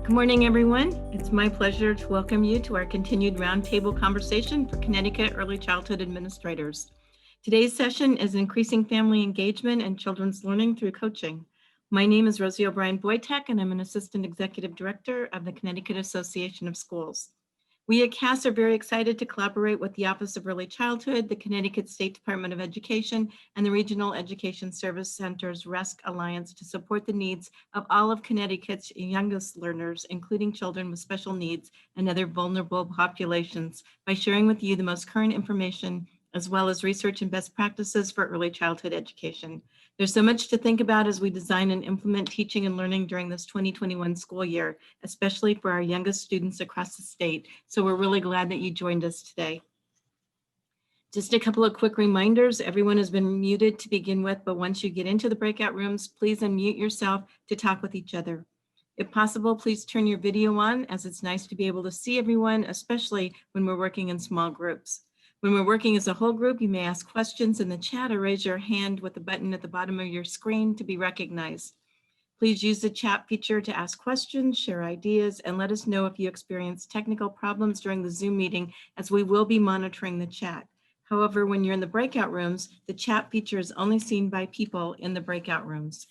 Good morning, everyone. It's my pleasure to welcome you to our continued roundtable conversation for Connecticut early childhood administrators. Today's session is increasing family engagement and children's learning through coaching. My name is Rosie O'Brien-Boytek, and I'm an Assistant Executive Director of the Connecticut Association of Schools. We at CAS are very excited to collaborate with the Office of Early Childhood, the Connecticut State Department of Education, and the Regional Education Service Center's RESC Alliance to support the needs of all of Connecticut's youngest learners, including children with special needs and other vulnerable populations, by sharing with you the most current information as well as research and best practices for early childhood education. There's so much to think about as we design and implement teaching and learning during this 2021 school year, especially for our youngest students across the state. So we're really glad that you joined us today. Just a couple of quick reminders. Everyone has been muted to begin with, but once you get into the breakout rooms, please unmute yourself to talk with each other. If possible, please turn your video on, as it's nice to be able to see everyone, especially when we're working in small groups. When we're working as a whole group, you may ask questions in the chat or raise your hand with the button at the bottom of your screen to be recognized. Please use the chat feature to ask questions, share ideas, and let us know if you experience technical problems during the Zoom meeting, as we will be monitoring the chat. However, when you're in the breakout rooms, the chat feature is only seen by people in the breakout rooms.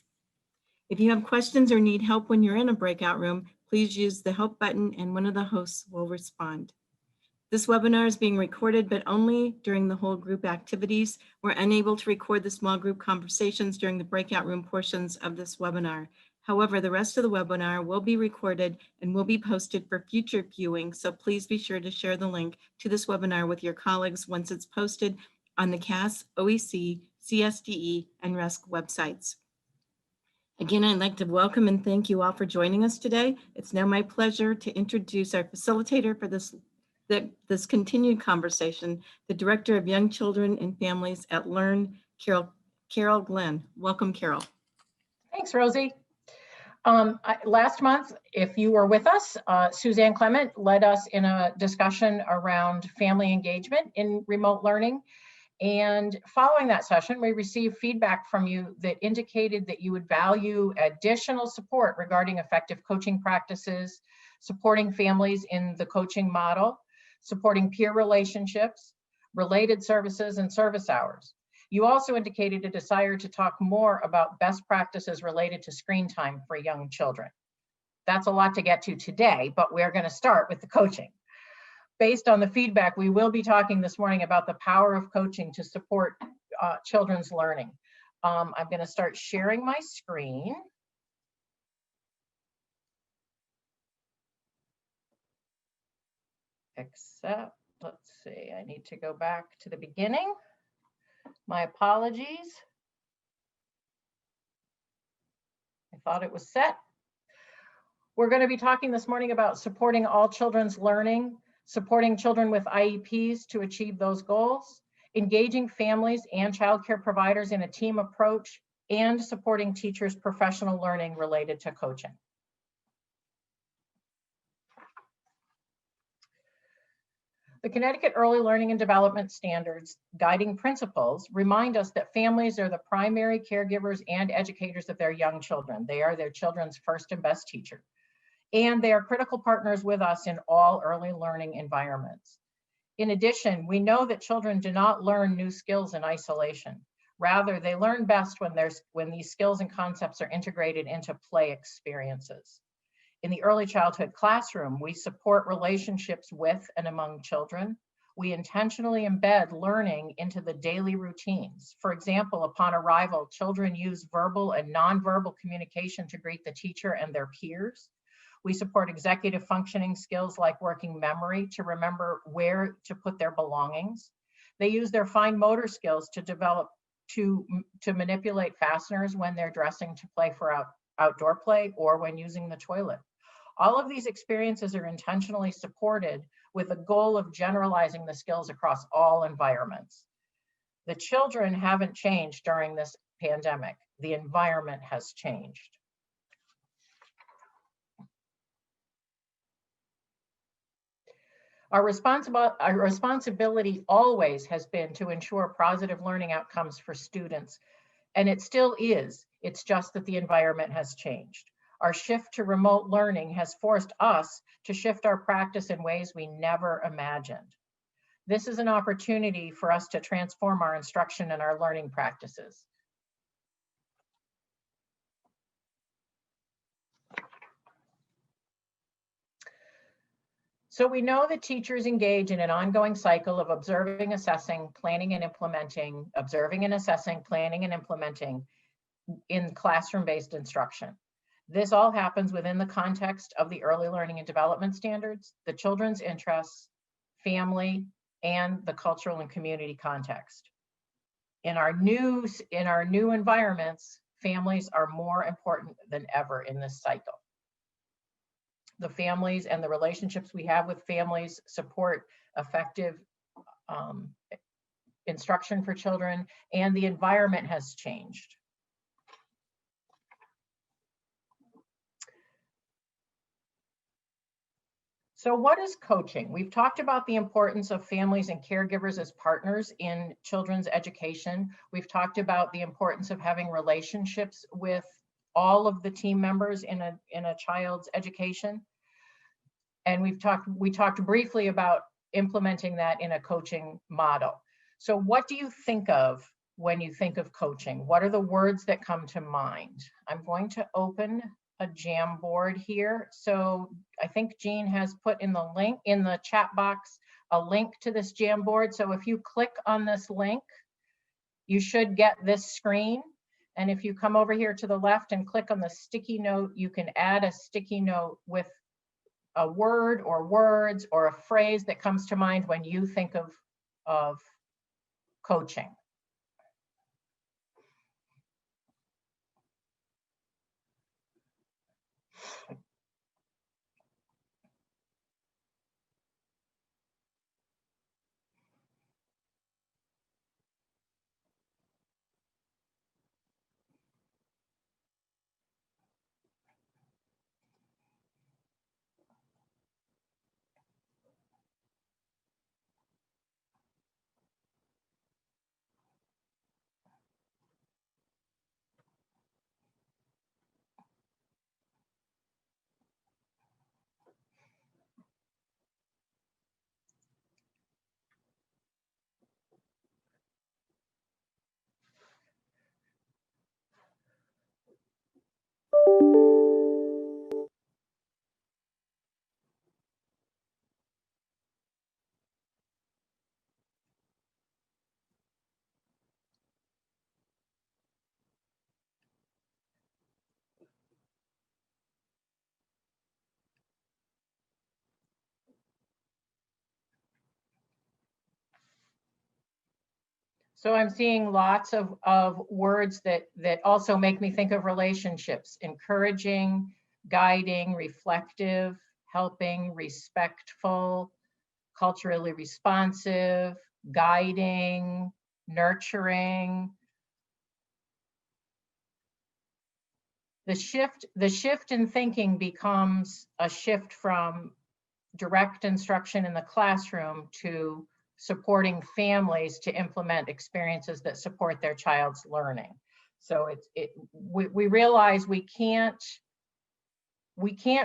If you have questions or need help when you're in a breakout room, please use the help button and one of the hosts will respond. This webinar is being recorded, but only during the whole group activities. We're unable to record the small group conversations during the breakout room portions of this webinar. However, the rest of the webinar will be recorded and will be posted for future viewing. So please be sure to share the link to this webinar with your colleagues once it's posted on the CAS, OEC, CSDE, and RESC websites. Again, I'd like to welcome and thank you all for joining us today. It's now my pleasure to introduce our facilitator for this continued conversation, the Director of Young Children and Families at Learn, Carol Glenn. Welcome, Carol. Thanks, Rosie. Last month, if you were with us, Suzanne Clement led us in a discussion around family engagement in remote learning. And following that session, we received feedback from you that indicated that you would value additional support regarding effective coaching practices, supporting families in the coaching model, supporting peer relationships, related services, and service hours. You also indicated a desire to talk more about best practices related to screen time for young children. That's a lot to get to today, but we're going to start with the coaching. Based on the feedback, we will be talking this morning about the power of coaching to support children's learning. I'm going to start sharing my screen. Except, let's see, I need to go back to the beginning. My apologies. I thought it was set. We're going to be talking this morning about supporting all children's learning, supporting children with IEPs to achieve those goals, engaging families and childcare providers in a team approach, and supporting teachers' professional learning related to coaching. The Connecticut Early Learning and Development Standards guiding principles remind us that families are the primary caregivers and educators of their young children. They are their children's first and best teacher. And they are critical partners with us in all early learning environments. In addition, we know that children do not learn new skills in isolation. Rather, they learn best when these skills and concepts are integrated into play experiences. In the early childhood classroom, we support relationships with and among children. We intentionally embed learning into the daily routines. For example, upon arrival, children use verbal and nonverbal communication to greet the teacher and their peers. We support executive functioning skills like working memory to remember where to put their belongings. They use their fine motor skills to manipulate fasteners when they're dressing to play for outdoor play or when using the toilet. All of these experiences are intentionally supported with the goal of generalizing the skills across all environments. The children haven't changed during this pandemic. The environment has changed. Our responsibility always has been to ensure positive learning outcomes for students, and it still is. It's just that the environment has changed. Our shift to remote learning has forced us to shift our practice in ways we never imagined. This is an opportunity for us to transform our instruction and our learning practices. So we know that teachers engage in an ongoing cycle of observing, assessing, planning, and implementing, observing and assessing, planning, and implementing in classroom-based instruction. This all happens within the context of the early learning and development standards, the children's interests, family, and the cultural and community context. In our new environments, families are more important than ever in this cycle. The families and the relationships we have with families support effective instruction for children, and the environment has changed. So what is coaching? We've talked about the importance of families and caregivers as partners in children's education. We've talked about the importance of having relationships with all of the team members in a child's education. And we talked briefly about implementing that in a coaching model. So what do you think of when you think of coaching? What are the words that come to mind? I'm going to open a Jamboard here. So I think Jean has put in the link in the chat box, a link to this Jamboard. So if you click on this link, you should get this screen. And if you come over here to the left and click on the sticky note, you can add a sticky note with a word or words or a phrase that comes to mind when you think of coaching. So I'm seeing lots of words that also make me think of relationships: encouraging, guiding, reflective, helping, respectful, culturally responsive, guiding, nurturing. The shift in thinking becomes a shift from direct instruction in the classroom to supporting families to implement experiences that support their child's learning. So we realize we can't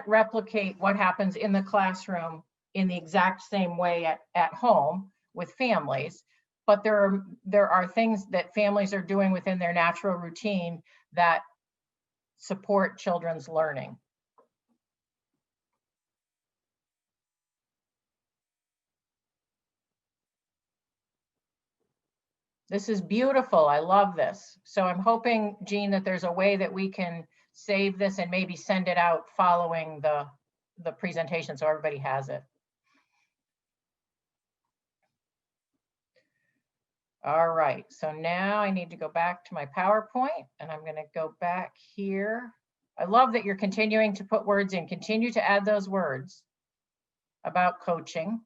replicate what happens in the classroom in the exact same way at home with families, but there are things that families are doing within their natural routine that support children's learning. This is beautiful. I love this. So I'm hoping, Jean, that there's a way that we can save this and maybe send it out following the presentation so everybody has it. All right, so now I need to go back to my PowerPoint, and I'm going to go back here. I love that you're continuing to put words in. Continue to add those words about coaching.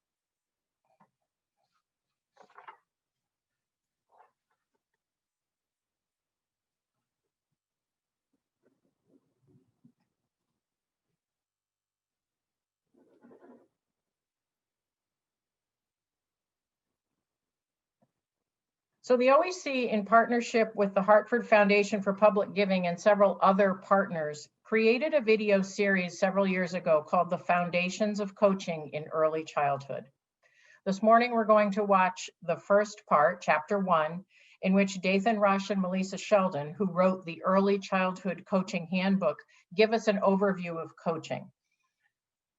So the OEC, in partnership with the Hartford Foundation for Public Giving and several other partners, created a video series several years ago called The Foundations of Coaching in Early Childhood. This morning, we're going to watch the first part, chapter 1, in which Dathan Rush and Melissa Sheldon, who wrote the Early Childhood Coaching Handbook, give us an overview of coaching.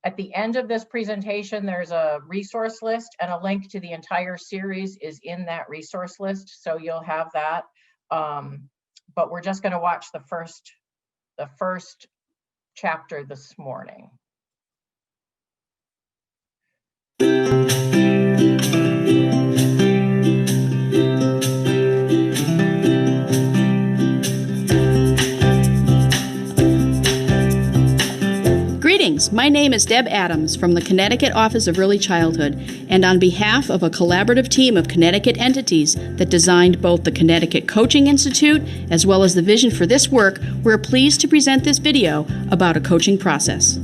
At the end of this presentation, there's a resource list, and a link to the entire series is in that resource list, so you'll have that. But we're just going to watch the first chapter this morning. Greetings, my name is Deb Adams from the Connecticut Office of Early Childhood, and on behalf of a collaborative team of Connecticut entities that designed both the Connecticut Coaching Institute as well as the vision for this work, we're pleased to present this video about a coaching process.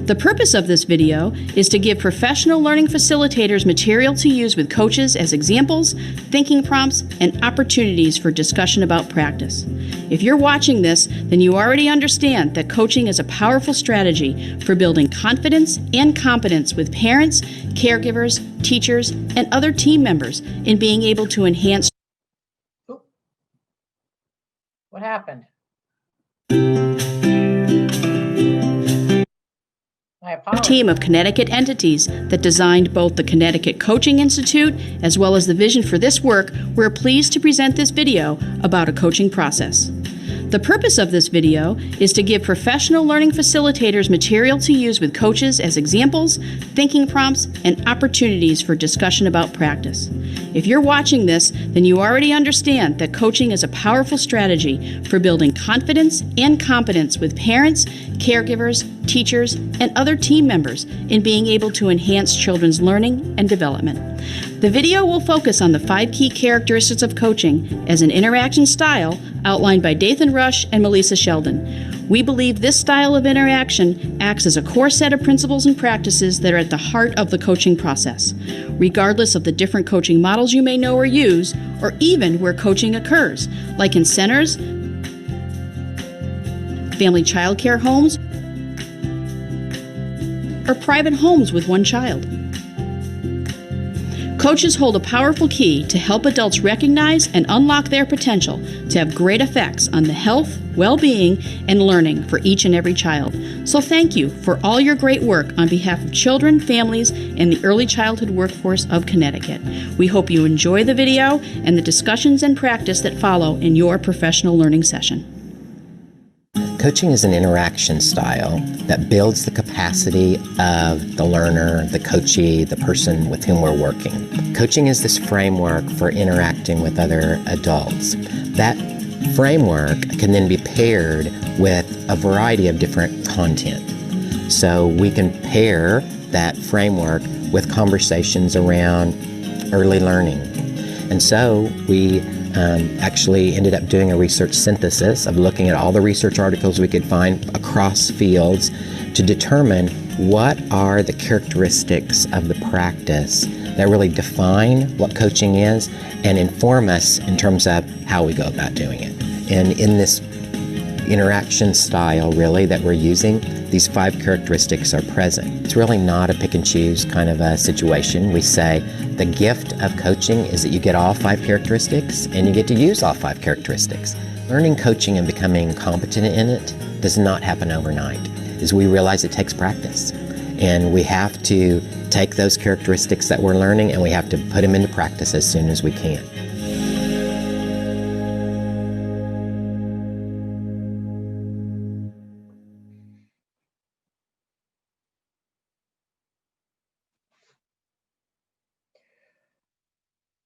The purpose of this video is to give professional learning facilitators material to use with coaches as examples, thinking prompts, and opportunities for discussion about practice. If you're watching this, then you already understand that coaching is a powerful strategy for building confidence and competence with parents, caregivers, teachers, and other team members in being able to enhance. What happened? A team of Connecticut entities that designed both the Connecticut Coaching Institute as well as the vision for this work, we're pleased to present this video about a coaching process. The purpose of this video is to give professional learning facilitators material to use with coaches as examples, thinking prompts, and opportunities for discussion about practice. If you're watching this, then you already understand that coaching is a powerful strategy for building confidence and competence with parents, caregivers, teachers, and other team members in being able to enhance children's learning and development. The video will focus on the 5 key characteristics of coaching as an interaction style outlined by Dathan Rush and Melissa Sheldon. We believe this style of interaction acts as a core set of principles and practices that are at the heart of the coaching process, regardless of the different coaching models you may know or use, or even where coaching occurs, like in centers, family child care homes, or private homes with one child. Coaches hold a powerful key to help adults recognize and unlock their potential to have great effects on the health, well-being, and learning for each and every child. So thank you for all your great work on behalf of children, families, and the early childhood workforce of Connecticut. We hope you enjoy the video and the discussions and practice that follow in your professional learning session. Coaching is an interaction style that builds the capacity of the learner, the coachee, the person with whom we're working. Coaching is this framework for interacting with other adults. That framework can then be paired with a variety of different content. So we can pair that framework with conversations around early learning. And so we actually ended up doing a research synthesis of looking at all the research articles we could find across fields to determine what are the characteristics of the practice that really define what coaching is and inform us in terms of how we go about doing it. And in this interaction style really that we're using, these 5 characteristics are present. It's really not a pick and choose kind of a situation. We say the gift of coaching is that you get all 5 characteristics and you get to use all 5 characteristics. Learning coaching and becoming competent in it does not happen overnight, as we realize it takes practice. And we have to take those characteristics that we're learning and we have to put them into practice as soon as we can.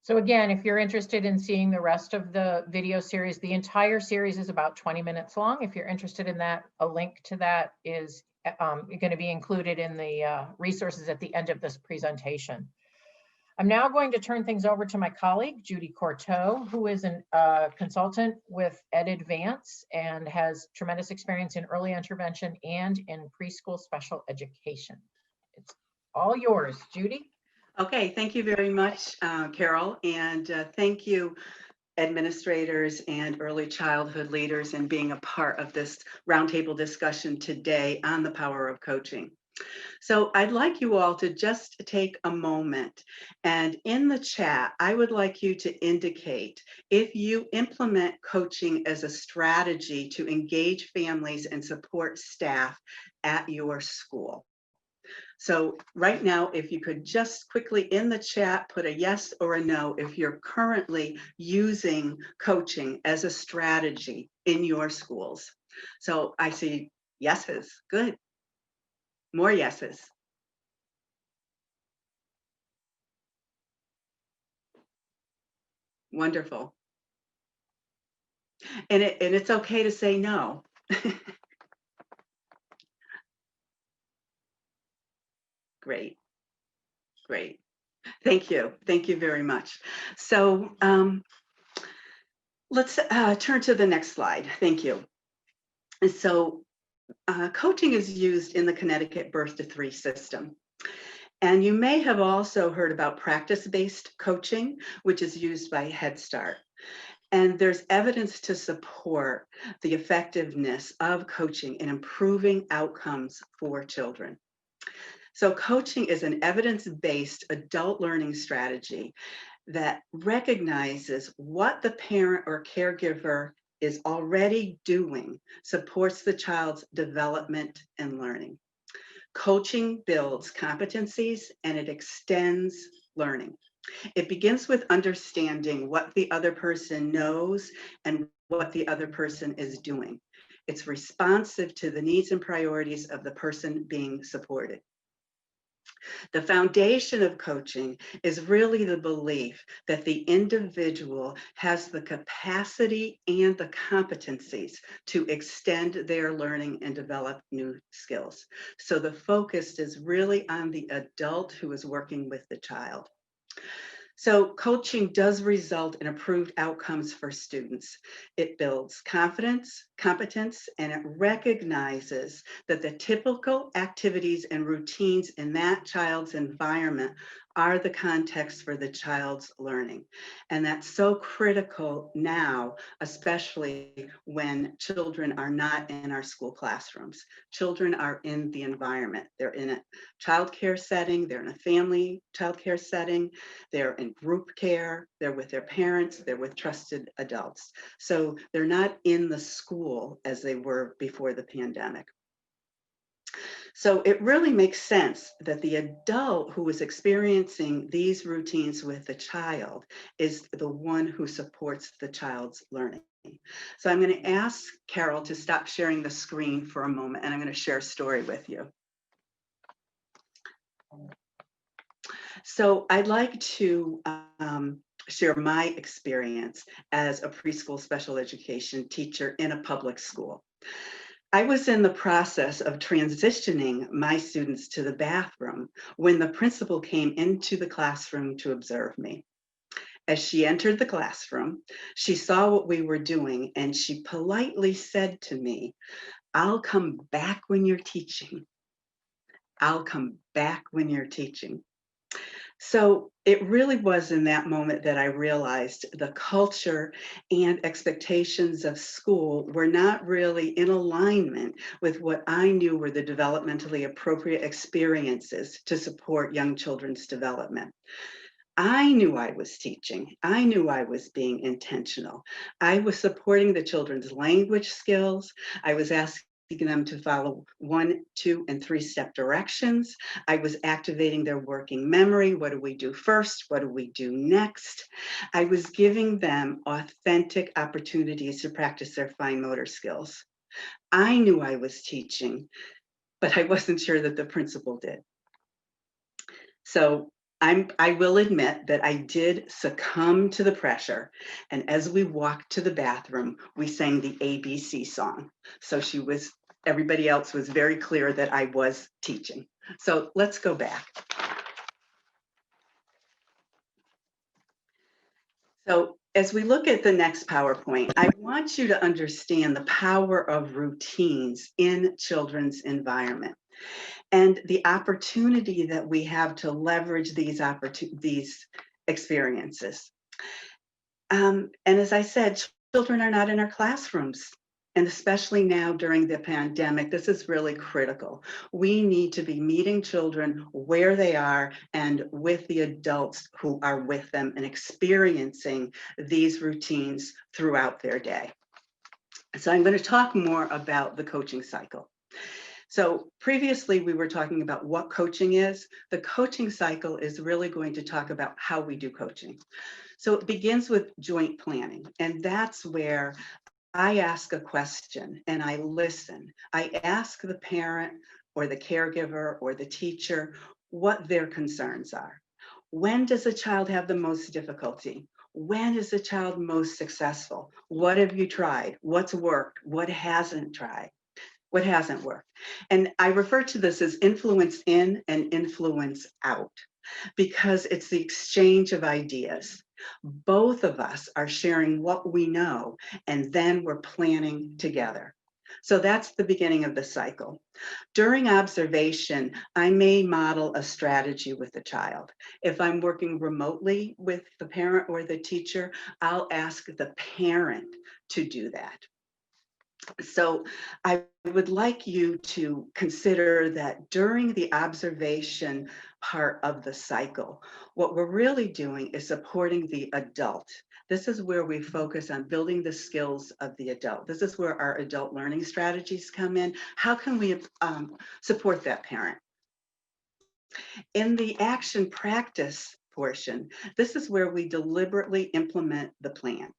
So again, if you're interested in seeing the rest of the video series, the entire series is about 20 minutes long. If you're interested in that, a link to that is going to be included in the resources at the end of this presentation. I'm now going to turn things over to my colleague, Judy Courteau, who is a consultant with EdAdvance and has tremendous experience in early intervention and in preschool special education. It's all yours, Judy. Okay, thank you very much, Carol, and thank you, administrators and early childhood leaders, in being a part of this roundtable discussion today on the power of coaching. So I'd like you all to just take a moment, and in the chat, I would like you to indicate if you implement coaching as a strategy to engage families and support staff at your school. So right now, if you could just quickly in the chat, put a yes or a no if you're currently using coaching as a strategy in your schools. So I see yeses, good. More yeses. Wonderful. And it's okay to say no. Great, great. Thank you. Thank you very much. So let's turn to the next slide. Thank you. And so coaching is used in the Connecticut Birth to 3 system. And you may have also heard about practice-based coaching, which is used by Head Start. And there's evidence to support the effectiveness of coaching in improving outcomes for children. So coaching is an evidence-based adult learning strategy that recognizes what the parent or caregiver is already doing, supports the child's development and learning. Coaching builds competencies and it extends learning. It begins with understanding what the other person knows and what the other person is doing. It's responsive to the needs and priorities of the person being supported. The foundation of coaching is really the belief that the individual has the capacity and the competencies to extend their learning and develop new skills. So the focus is really on the adult who is working with the child. So coaching does result in improved outcomes for students. It builds confidence, competence, and it recognizes that the typical activities and routines in that child's environment are the context for the child's learning. And that's so critical now, especially when children are not in our school classrooms. Children are in the environment. They're in a childcare setting, they're in a family childcare setting, they're in group care, they're with their parents, they're with trusted adults. So they're not in the school as they were before the pandemic. So it really makes sense that the adult who is experiencing these routines with the child is the one who supports the child's learning. So I'm going to ask Carol to stop sharing the screen for a moment, and I'm going to share a story with you. So I'd like to share my experience as a preschool special education teacher in a public school. I was in the process of transitioning my students to the bathroom when the principal came into the classroom to observe me. As she entered the classroom, she saw what we were doing and she politely said to me, "I'll come back when you're teaching. I'll come back when you're teaching." So it really was in that moment that I realized the culture and expectations of school were not really in alignment with what I knew were the developmentally appropriate experiences to support young children's development. I knew I was teaching. I knew I was being intentional. I was supporting the children's language skills. I was asking them to follow 1, 2, and 3-step directions. I was activating their working memory. What do we do first? What do we do next? I was giving them authentic opportunities to practice their fine motor skills. I knew I was teaching, but I wasn't sure that the principal did. So I will admit that I did succumb to the pressure. And as we walked to the bathroom, we sang the ABC song. So everybody else was very clear that I was teaching. So let's go back. So as we look at the next PowerPoint, I want you to understand the power of routines in children's environment. and the opportunity that we have to leverage these experiences. And as I said, children are not in our classrooms. And especially now during the pandemic, this is really critical. We need to be meeting children where they are and with the adults who are with them and experiencing these routines throughout their day. So I'm going to talk more about the coaching cycle. So previously we were talking about what coaching is. The coaching cycle is really going to talk about how we do coaching. So it begins with joint planning, and that's where I ask a question and I listen. I ask the parent or the caregiver or the teacher what their concerns are. When does a child have the most difficulty? When is the child most successful? What have you tried? What's worked? What hasn't tried? What hasn't worked? And I refer to this as influence in and influence out, because it's the exchange of ideas. Both of us are sharing what we know, and then we're planning together. So that's the beginning of the cycle. During observation, I may model a strategy with the child. If I'm working remotely with the parent or the teacher, I'll ask the parent to do that. So I would like you to consider that during the observation part of the cycle, what we're really doing is supporting the adult. This is where we focus on building the skills of the adult. This is where our adult learning strategies come in. How can we support that parent? In the action practice portion, this is where we deliberately implement the plan.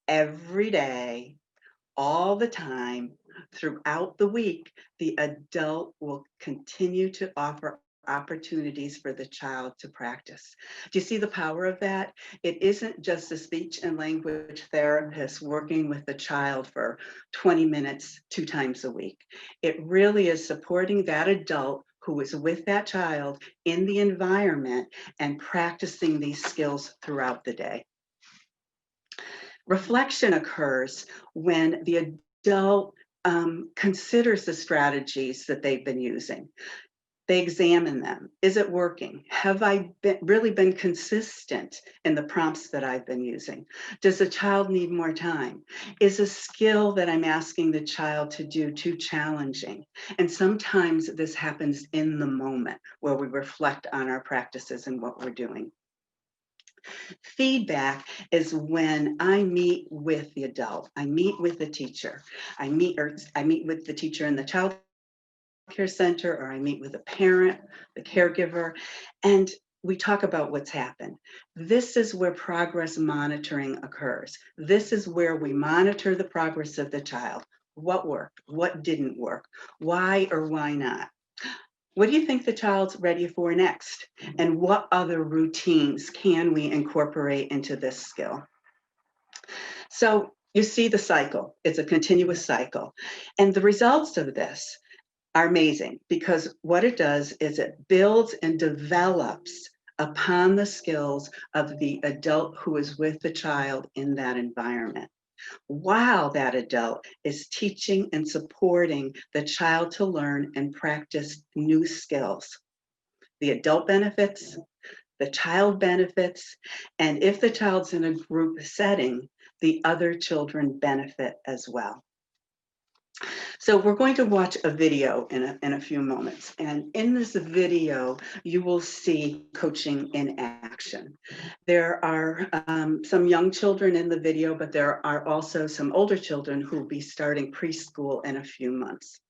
Every day, all the time, throughout the week, the adult will continue to offer opportunities for the child to practice. Do you see the power of that? It isn't just a speech and language therapist working with the child for 20 minutes, 2 times a week. It really is supporting that adult who is with that child in the environment and practicing these skills throughout the day. Reflection occurs when the adult considers the strategies that they've been using. They examine them. Is it working? Have I really been consistent in the prompts that I've been using? Does the child need more time? Is a skill that I'm asking the child to do too challenging? And sometimes this happens in the moment where we reflect on our practices and what we're doing. Feedback is when I meet with the adult, I meet with the teacher, I meet with the teacher in the child care center, or I meet with a parent, the caregiver, and we talk about what's happened. This is where progress monitoring occurs. This is where we monitor the progress of the child. What worked? What didn't work? Why or why not? What do you think the child's ready for next? And what other routines can we incorporate into this skill? So you see the cycle. It's a continuous cycle. And the results of this are amazing, because what it does is it builds and develops upon the skills of the adult who is with the child in that environment, while that adult is teaching and supporting the child to learn and practice new skills. The adult benefits, the child benefits, and if the child's in a group setting, the other children benefit as well. So we're going to watch a video in a few moments. And in this video, you will see coaching in action. There are some young children in the video, but there are also some older children who will be starting preschool in a few months.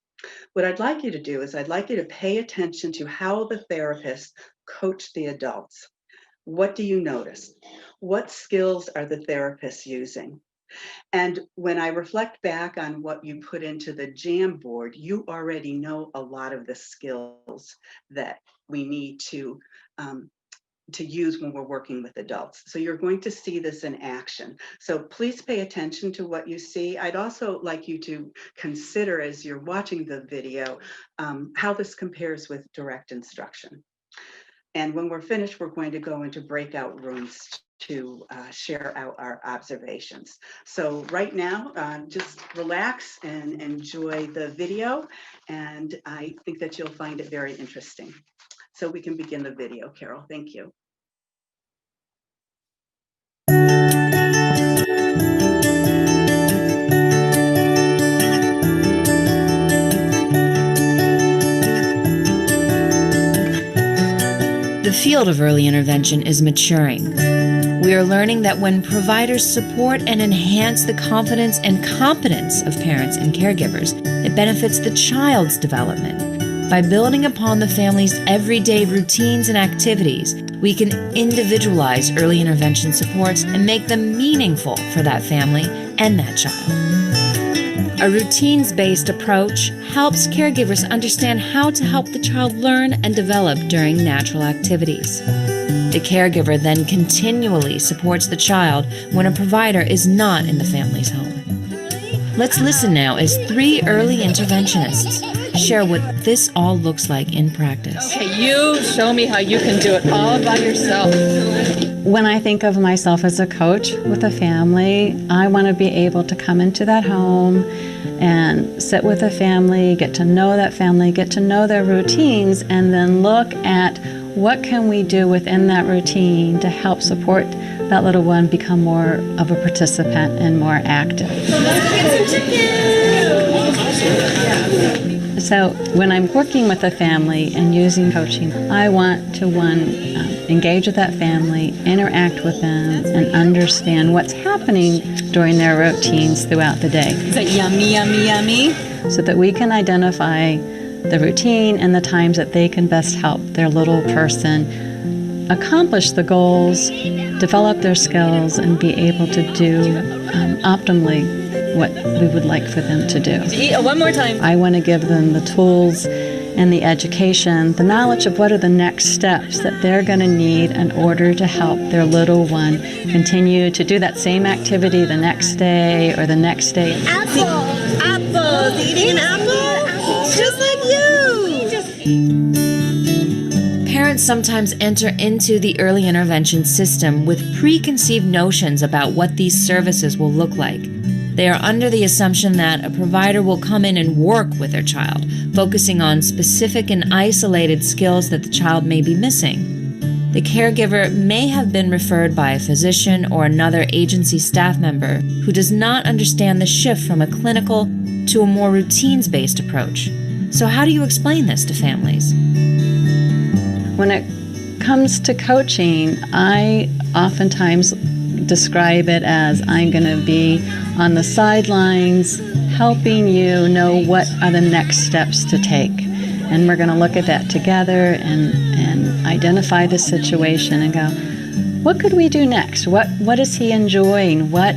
What I'd like you to do is I'd like you to pay attention to how the therapists coach the adults. What do you notice? What skills are the therapists using? And when I reflect back on what you put into the Jamboard, you already know a lot of the skills that we need to use when we're working with adults. So you're going to see this in action. So please pay attention to what you see. I'd also like you to consider, as you're watching the video, how this compares with direct instruction. And when we're finished, we're going to go into breakout rooms to share out our observations. So right now, just relax and enjoy the video, and I think that you'll find it very interesting. So we can begin the video, Carol. Thank you. The field of early intervention is maturing. We are learning that when providers support and enhance the confidence and competence of parents and caregivers, it benefits the child's development. By building upon the family's everyday routines and activities, we can individualize early intervention supports and make them meaningful for that family and that child. A routines-based approach helps caregivers understand how to help the child learn and develop during natural activities. The caregiver then continually supports the child when a provider is not in the family's home. Let's listen now as 3 early interventionists share what this all looks like in practice. Okay, you show me how you can do it all by yourself. When I think of myself as a coach with a family, I want to be able to come into that home and sit with a family, get to know that family, get to know their routines, and then look at what can we do within that routine to help support that little one become more of a participant and more active. So when I'm working with a family and using coaching, I want to, engage with that family, interact with them, and understand what's happening during their routines throughout the day. Is that yummy, yummy, yummy? So that we can identify the routine and the times that they can best help their little person accomplish the goals, develop their skills, and be able to do optimally what we would like for them to do. One more time. I want to give them the tools and the education, the knowledge of what are the next steps that they're going to need in order to help their little one continue to do that same activity the next day or the next day. Apples, eating an apple? Just like you. Parents sometimes enter into the early intervention system with preconceived notions about what these services will look like. They are under the assumption that a provider will come in and work with their child, focusing on specific and isolated skills that the child may be missing. The caregiver may have been referred by a physician or another agency staff member who does not understand the shift from a clinical to a more routines-based approach. So how do you explain this to families? When it comes to coaching, I oftentimes describe it as I'm going to be on the sidelines helping you know what are the next steps to take. And we're going to look at that together and identify the situation and go, what could we do next? What is he enjoying? What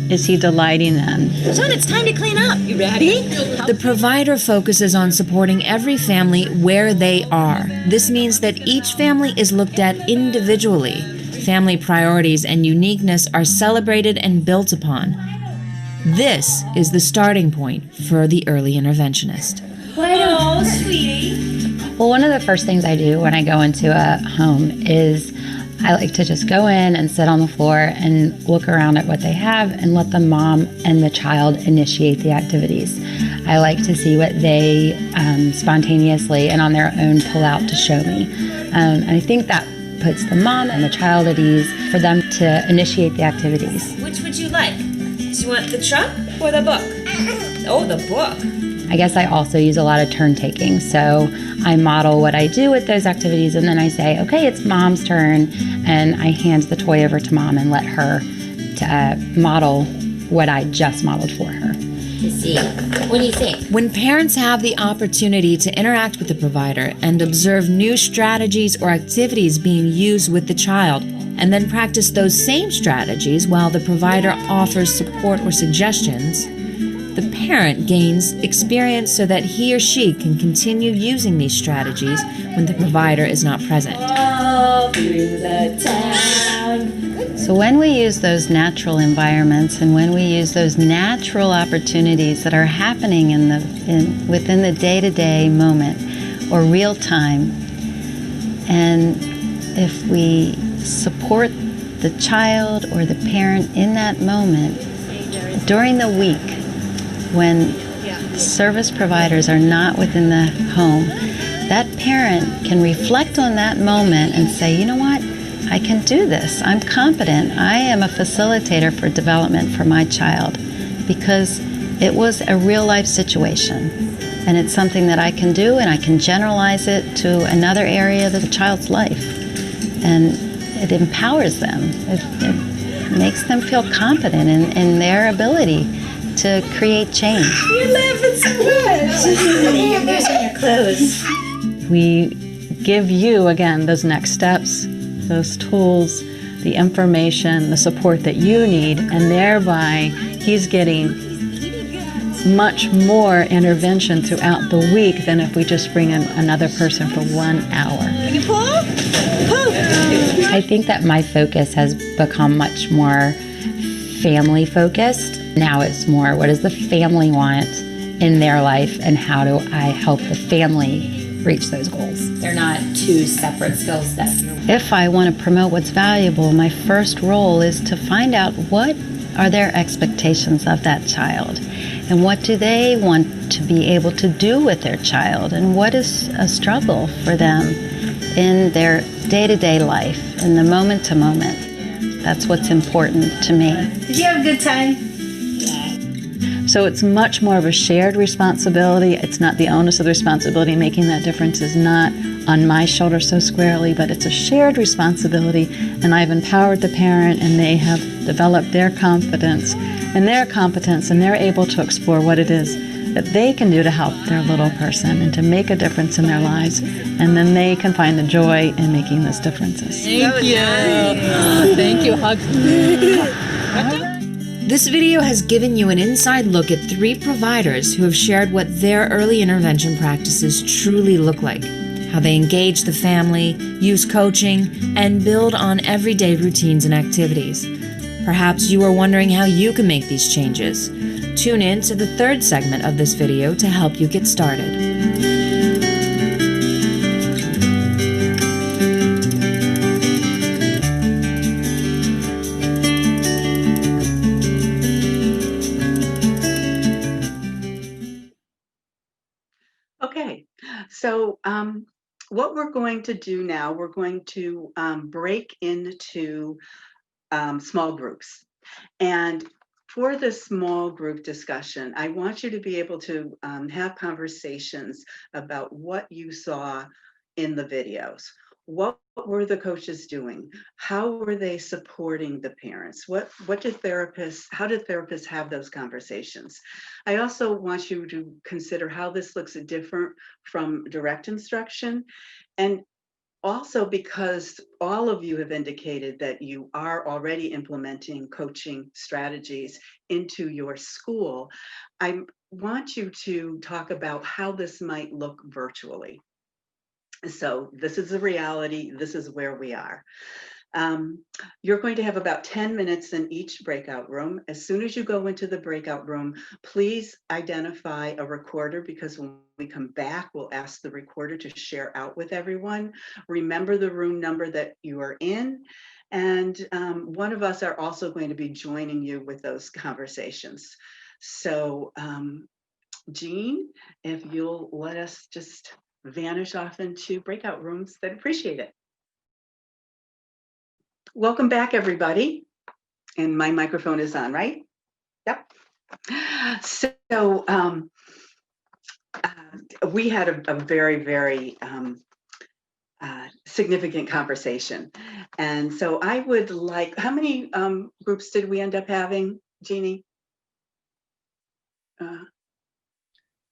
is he delighting in? Son, it's time to clean up. You ready? The provider focuses on supporting every family where they are. This means that each family is looked at individually. Family priorities and uniqueness are celebrated and built upon. This is the starting point for the early interventionist. Oh, sweetie. Well, one of the first things I do when I go into a home is I like to just go in and sit on the floor and look around at what they have and let the mom and the child initiate the activities. I like to see what they spontaneously and on their own pull out to show me. And I think that puts the mom and the child at ease for them to initiate the activities. Which would you like? Do you want the truck or the book? Oh, the book. I guess I also use a lot of turn taking. So I model what I do with those activities and then I say, okay, it's mom's turn. And I hand the toy over to mom and let her model what I just modeled for her. See, what do you think? When parents have the opportunity to interact with the provider and observe new strategies or activities being used with the child, and then practice those same strategies while the provider offers support or suggestions, the parent gains experience so that he or she can continue using these strategies when the provider is not present. All through the town. So when we use those natural environments and when we use those natural opportunities that are happening within the day-to-day moment or real time, and if we support the child or the parent in that moment during the week when service providers are not within the home, that parent can reflect on that moment and say, you know what, I can do this. I'm competent. I am a facilitator for development for my child because it was a real life situation. And it's something that I can do, and I can generalize it to another area of the child's life. And it empowers them. It makes them feel confident in their ability to create change. You're laughing so much. You're losing your clothes. We give you, again, those next steps, those tools, the information, the support that you need, and thereby he's getting much more intervention throughout the week than if we just bring in another person for 1 hour. Can you pull? Pull. I think that my focus has become much more family focused. Now it's more, what does the family want in their life, and how do I help the family reach those goals? They're not two separate skill sets. If I want to promote what's valuable, my first role is to find out what are their expectations of that child, and what do they want to be able to do with their child, and what is a struggle for them in their day-to-day life, in the moment-to-moment. That's what's important to me. Did you have a good time? So it's much more of a shared responsibility. It's not the onus of the responsibility. Making that difference is not on my shoulder so squarely, but it's a shared responsibility, and I've empowered the parent, and they have developed their confidence and their competence, and they're able to explore what it is that they can do to help their little person and to make a difference in their lives, and then they can find the joy in making those differences. Thank you. Thank you. Hugs. This video has given you an inside look at 3 providers who have shared what their early intervention practices truly look like, how they engage the family, use coaching, and build on everyday routines and activities. Perhaps you are wondering how you can make these changes. Tune in to the 3rd segment of this video to help you get started. Okay, so what we're going to do now, we're going to break into small groups. And for the small group discussion, I want you to be able to have conversations about what you saw in the videos. What were the coaches doing? How were they supporting the parents? How did therapists have those conversations? I also want you to consider how this looks different from direct instruction. And also, because all of you have indicated that you are already implementing coaching strategies into your school, I want you to talk about how this might look virtually. So this is the reality. This is where we are. You're going to have about 10 minutes in each breakout room. As soon as you go into the breakout room, please identify a recorder, because when we come back, we'll ask the recorder to share out with everyone. Remember the room number that you are in. And one of us are also going to be joining you with those conversations. So Jean, if you'll let us just vanish off into breakout rooms, I'd appreciate it. Welcome back, everybody. And my microphone is on, right? Yep. So we had a very, very significant conversation. And so I would like, how many groups did we end up having, Jeannie?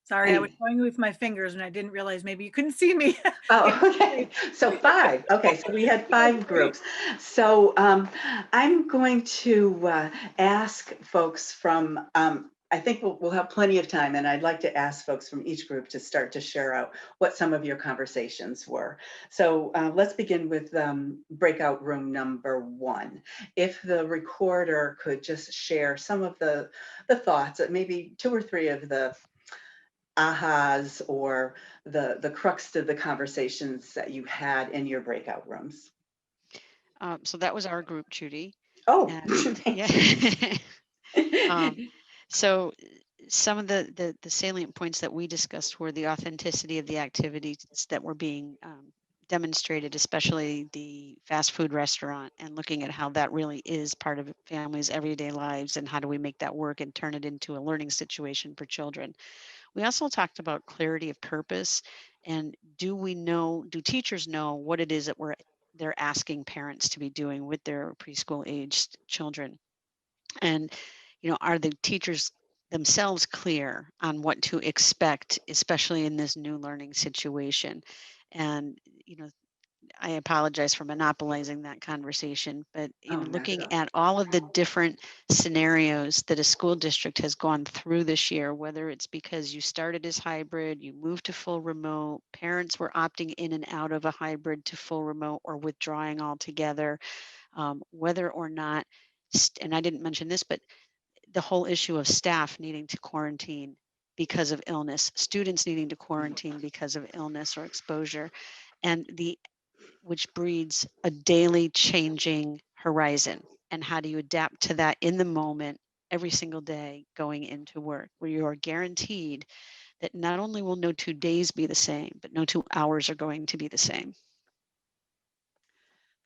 Sorry, I was going with my fingers and I didn't realize maybe you couldn't see me. Oh, okay. So 5. Okay, so we had 5 groups. So I'm going to ask folks from, I think we'll have plenty of time, and I'd like to ask folks from each group to start to share out what some of your conversations were. So let's begin with breakout room number 1. If the recorder could just share some of the thoughts, maybe 2 or 3 of the ahas or the crux of the conversations that you had in your breakout rooms. So that was our group, Judy. Oh, And, yeah. So some of the salient points that we discussed were the authenticity of the activities that were being demonstrated, especially the fast food restaurant, and looking at how that really is part of families' everyday lives and how do we make that work and turn it into a learning situation for children. We also talked about clarity of purpose and do teachers know what it is that they're asking parents to be doing with their preschool aged children? And, are the teachers themselves clear on what to expect, especially in this new learning situation? And, I apologize for monopolizing that conversation, but looking at all of the different scenarios that a school district has gone through this year, whether it's because you started as hybrid, you moved to full remote, parents were opting in and out of a hybrid to full remote or withdrawing altogether, whether or not, and I didn't mention this, but the whole issue of staff needing to quarantine because of illness, students needing to quarantine because of illness or exposure, and which breeds a daily changing horizon. And how do you adapt to that in the moment every single day going into work, where you are guaranteed that not only will no 2 days be the same, but no 2 hours are going to be the same?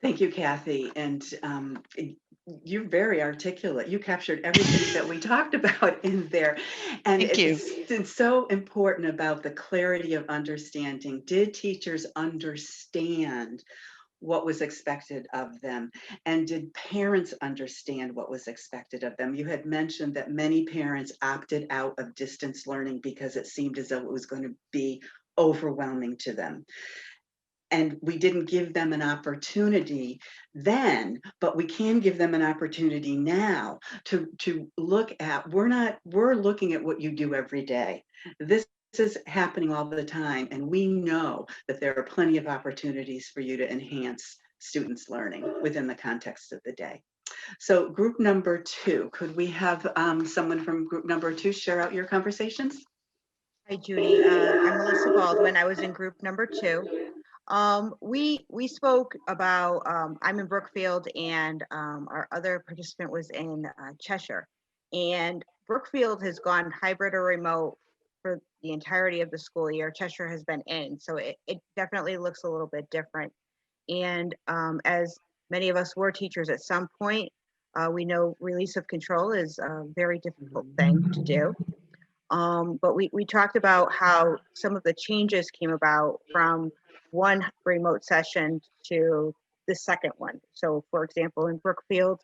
Thank you, Kathy. And you're very articulate. You captured everything that we talked about in there. And it's so important about the clarity of understanding. Did teachers understand what was expected of them? And did parents understand what was expected of them? You had mentioned that many parents opted out of distance learning because it seemed as though it was going to be overwhelming to them. And we didn't give them an opportunity then, but we can give them an opportunity now to look at, we're looking at what you do every day. This is happening all the time, and we know that there are plenty of opportunities for you to enhance students' learning within the context of the day. So group number 2, could we have someone from group number 2 share out your conversations? Hi, Judy. I'm Melissa Baldwin. I was in group number 2. We spoke about, I'm in Brookfield, and our other participant was in Cheshire. And Brookfield has gone hybrid or remote for the entirety of the school year. Cheshire has been in, so it definitely looks a little bit different. And as many of us were teachers at some point, we know release of control is a very difficult thing to do. But we talked about how some of the changes came about from one remote session to the second one. So for example, in Brookfield,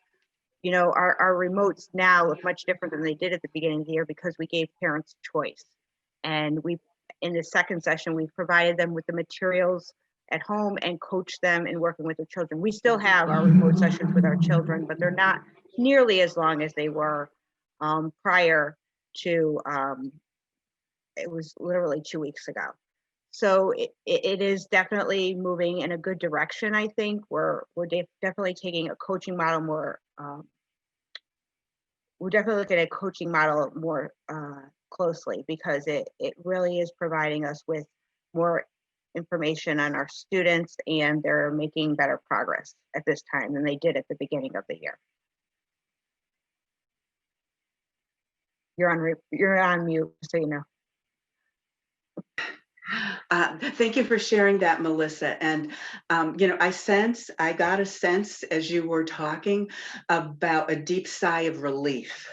our remotes now look much different than they did at the beginning of the year because we gave parents choice. And in the second session, we provided them with the materials at home and coached them in working with the children. We still have our remote sessions with our children, but they're not nearly as long as they were prior to, it was literally 2 weeks ago. So it is definitely moving in a good direction. I think we're definitely taking a coaching model more, we're definitely looking at a coaching model more closely, because it really is providing us with more information on our students, and they're making better progress at this time than they did at the beginning of the year. You're on mute, so you know. Thank you for sharing that, Melissa. And, I got a sense as you were talking about a deep sigh of relief,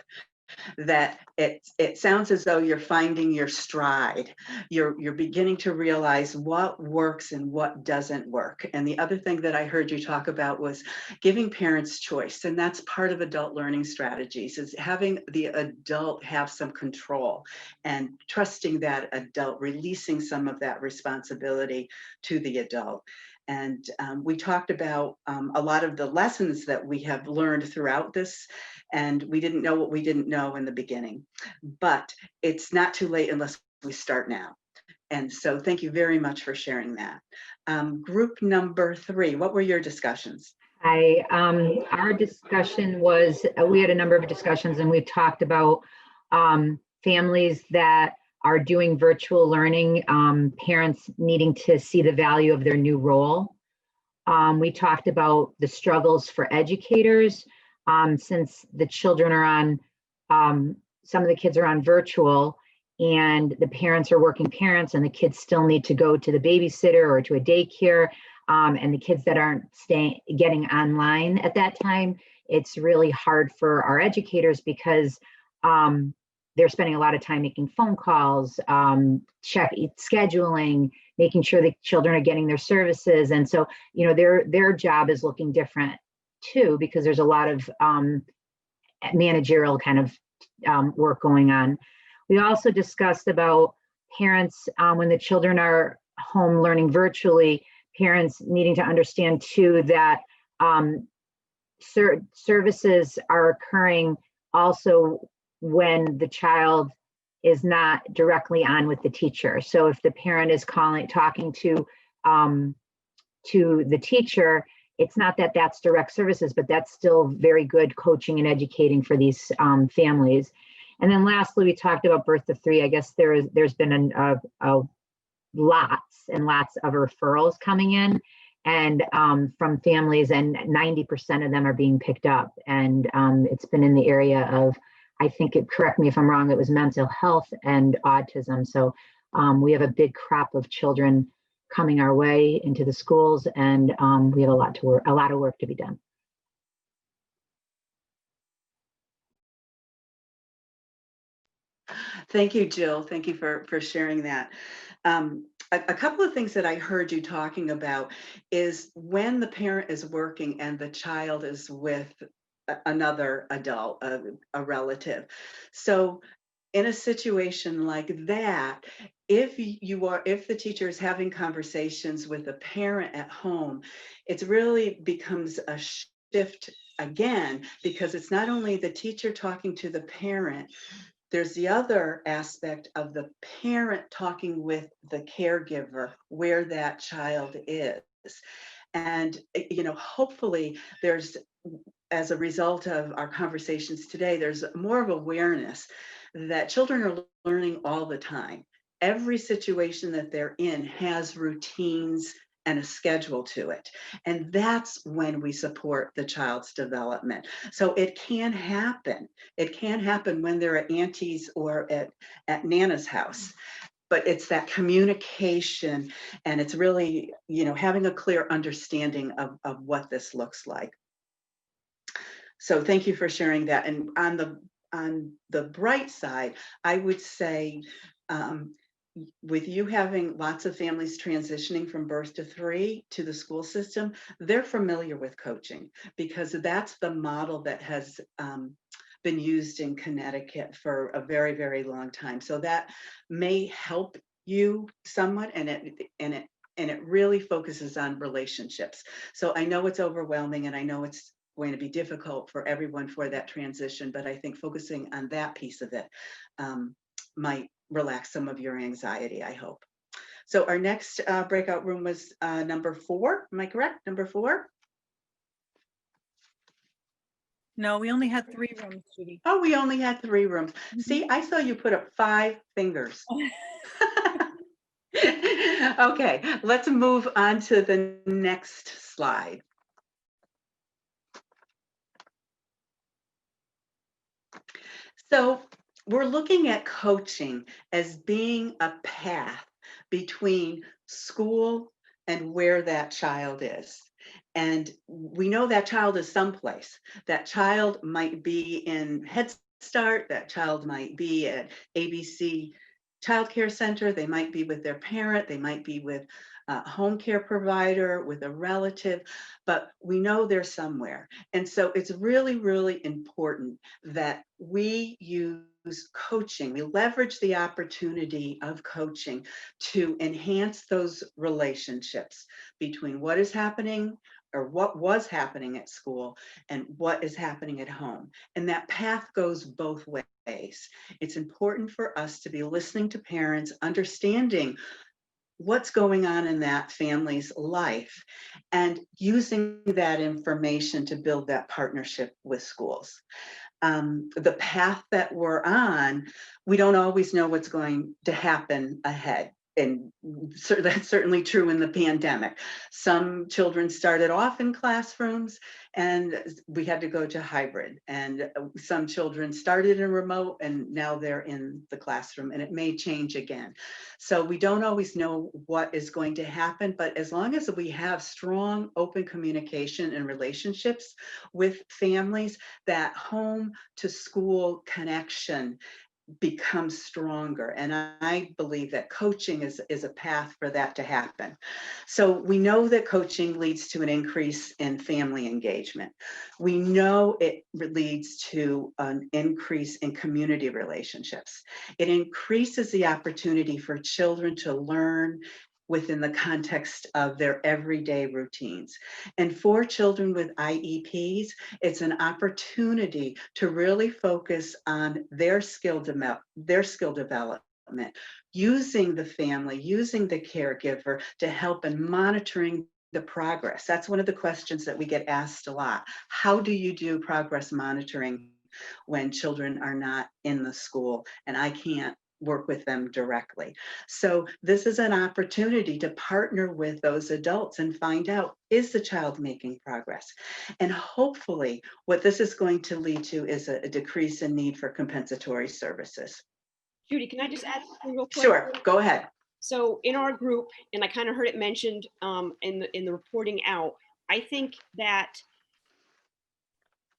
that it sounds as though you're finding your stride. You're beginning to realize what works and what doesn't work. And the other thing that I heard you talk about was giving parents choice. And that's part of adult learning strategies, is having the adult have some control and trusting that adult, releasing some of that responsibility to the adult. And we talked about a lot of the lessons that we have learned throughout this, and we didn't know what we didn't know in the beginning, but it's not too late unless we start now. And so thank you very much for sharing that. Group number 3, what were your discussions? Hi, our discussion was, we had a number of discussions, and we've talked about families that are doing virtual learning, parents needing to see the value of their new role. We talked about the struggles for educators since the children are on, some of the kids are on virtual, and the parents are working parents, and the kids still need to go to the babysitter or to a daycare. And the kids that aren't getting online at that time, it's really hard for our educators because they're spending a lot of time making phone calls, scheduling, making sure the children are getting their services. And so, you know, their job is looking different too, because there's a lot of managerial kind of work going on. We also discussed about parents, when the children are home learning virtually, parents needing to understand too that services are occurring also when the child is not directly on with the teacher. So if the parent is talking to the teacher, it's not that that's direct services, but that's still very good coaching and educating for these families. And then lastly, we talked about birth to 3. I guess there's been lots and lots of referrals coming in, and from families, and 90% of them are being picked up. And it's been in the area of, I think, correct me if I'm wrong, it was mental health and autism. So we have a big crop of children coming our way into the schools, and we have a lot of work to be done. Thank you, Jill. Thank you for sharing that. A couple of things that I heard you talking about is when the parent is working and the child is with another adult, a relative. So in a situation like that, if the teacher is having conversations with a parent at home, it really becomes a shift again, because it's not only the teacher talking to the parent, there's the other aspect of the parent talking with the caregiver where that child is. And, you know, hopefully there's, as a result of our conversations today, there's more of awareness that children are learning all the time. Every situation that they're in has routines and a schedule to it. And that's when we support the child's development. So it can happen. It can happen when they're at auntie's or at Nana's house. But it's that communication, and it's really, you know, having a clear understanding of what this looks like. So thank you for sharing that. And on the bright side, I would say, with you having lots of families transitioning from birth to 3 to the school system, they're familiar with coaching, because that's the model that has been used in Connecticut for a very, very long time. So that may help you somewhat, and it really focuses on relationships. So I know it's overwhelming, and I know it's going to be difficult for everyone for that transition, but I think focusing on that piece of it might relax some of your anxiety, I hope. So our next breakout room was number 4. Am I correct? Number 4? No, we only had 3 rooms, Judy. Oh, we only had 3 rooms. Mm-hmm. See, I saw you put up 5 fingers. Okay, let's move on to the next slide. So we're looking at coaching as being a path between school and where that child is. And we know that child is someplace. That child might be in Head Start, that child might be at ABC Child Care Center, they might be with their parent, they might be with a home care provider, with a relative, but we know they're somewhere. And so it's really, really important that we use coaching, we leverage the opportunity of coaching to enhance those relationships between what is happening or what was happening at school and what is happening at home. And that path goes both ways. It's important for us to be listening to parents, understanding what's going on in that family's life, and using that information to build that partnership with schools. The path that we're on, we don't always know what's going to happen ahead. and that's certainly true in the pandemic. Some children started off in classrooms and we had to go to hybrid, and some children started in remote and now they're in the classroom, and it may change again. So we don't always know what is going to happen, but as long as we have strong open communication and relationships with families, that home to school connection becomes stronger. And I believe that coaching is a path for that to happen. So we know that coaching leads to an increase in family engagement. We know it leads to an increase in community relationships. It increases the opportunity for children to learn within the context of their everyday routines. And for children with IEPs, it's an opportunity to really focus on their skill development, using the family, using the caregiver to help in monitoring the progress. That's one of the questions that we get asked a lot. How do you do progress monitoring when children are not in the school and I can't work with them directly? So this is an opportunity to partner with those adults and find out, is the child making progress? And hopefully what this is going to lead to is a decrease in need for compensatory services. Judy, can I just add something real quick? Sure, go ahead. So in our group, and I kind of heard it mentioned in the reporting out, I think that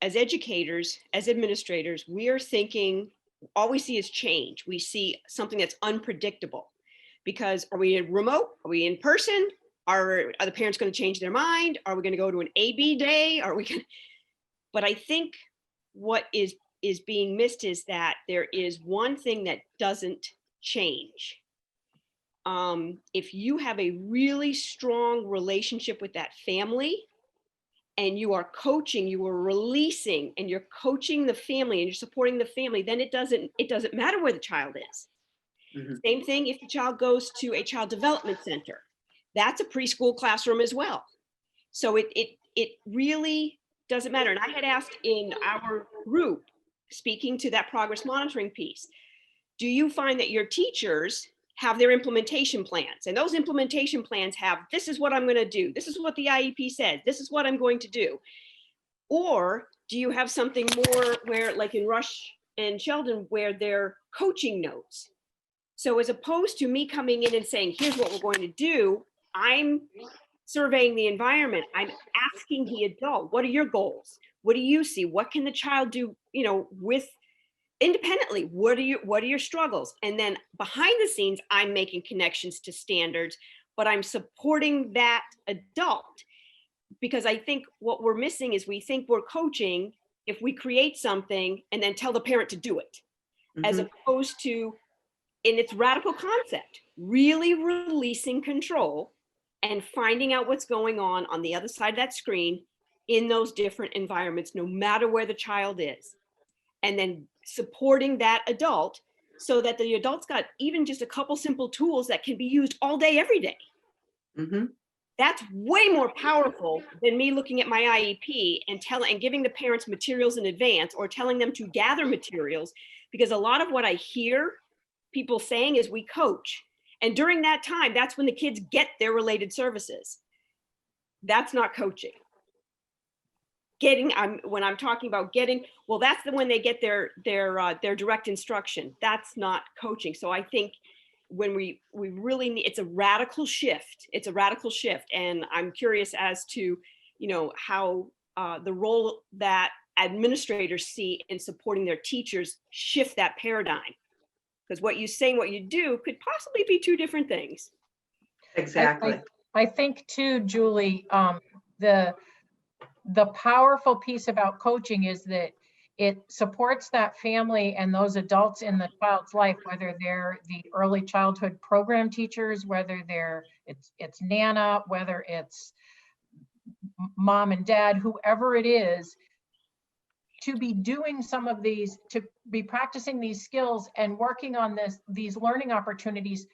as educators, as administrators, we are thinking, all we see is change. We see something that's unpredictable, because are we remote? Are we in person? Are the parents going to change their mind? Are we going to go to an AB day? Are we going to... But I think what is being missed is that there is one thing that doesn't change. If you have a really strong relationship with that family, and you are coaching, you are releasing, and you're coaching the family and you're supporting the family, then it doesn't matter where the child is. Mm-hmm. Same thing if the child goes to a child development center. That's a preschool classroom as well. So it really doesn't matter. And I had asked in our group, speaking to that progress monitoring piece, do you find that your teachers have their implementation plans? And those implementation plans have, this is what I'm going to do. This is what the IEP said. This is what I'm going to do. Or do you have something more where, like in Rush and Sheldon, where they're coaching notes? So as opposed to me coming in and saying, here's what we're going to do, I'm surveying the environment. I'm asking the adult, what are your goals? What do you see? What can the child do, with independently? What are your struggles? And then behind the scenes, I'm making connections to standards, but I'm supporting that adult, because I think what we're missing is we think we're coaching if we create something and then tell the parent to do it, mm-hmm. as opposed to, in its radical concept, really releasing control and finding out what's going on the other side of that screen in those different environments, no matter where the child is. And then supporting that adult so that the adult's got even just a couple simple tools that can be used all day, every day. Mm-hmm. That's way more powerful than me looking at my IEP and giving the parents materials in advance or telling them to gather materials, because a lot of what I hear people saying is we coach. And during that time, that's when the kids get their related services. That's not coaching. When I'm talking about getting, well, that's when they get their direct instruction. That's not coaching. So I think when we really need, it's a radical shift. It's a radical shift. And I'm curious as to, how the role that administrators see in supporting their teachers shift that paradigm. Because what you say and what you do could possibly be two different things. Exactly. I think too, Julie, the powerful piece about coaching is that it supports that family and those adults in the child's life, whether they're the early childhood program teachers, whether it's Nana, whether it's mom and dad, whoever it is, to be doing some of these, to be practicing these skills and working on these learning opportunities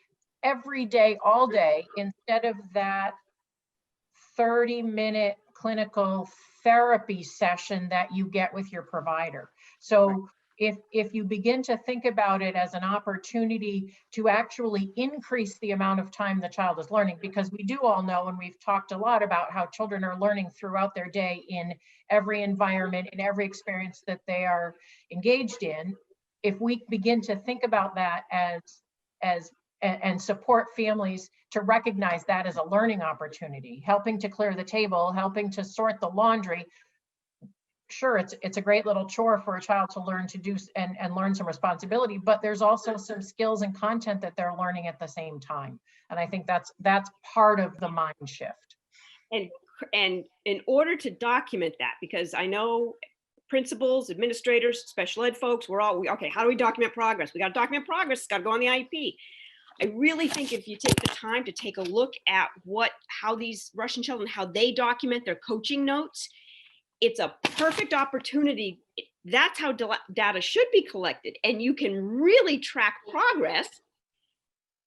every day, all day, instead of that 30-minute clinical therapy session that you get with your provider. So if you begin to think about it as an opportunity to actually increase the amount of time the child is learning, because we do all know, and we've talked a lot about how children are learning throughout their day in every environment, in every experience that they are engaged in. If we begin to think about that and support families to recognize that as a learning opportunity, helping to clear the table, helping to sort the laundry. Sure, it's a great little chore for a child to learn to do and learn some responsibility, but there's also some skills and content that they're learning at the same time. And I think that's part of the mind shift. And in order to document that, because I know principals, administrators, special ed folks, okay, how do we document progress? We got to document progress, it's got to go on the IEP. I really think if you take the time to take a look at how these Russian children, how they document their coaching notes, it's a perfect opportunity. That's how data should be collected. And you can really track progress.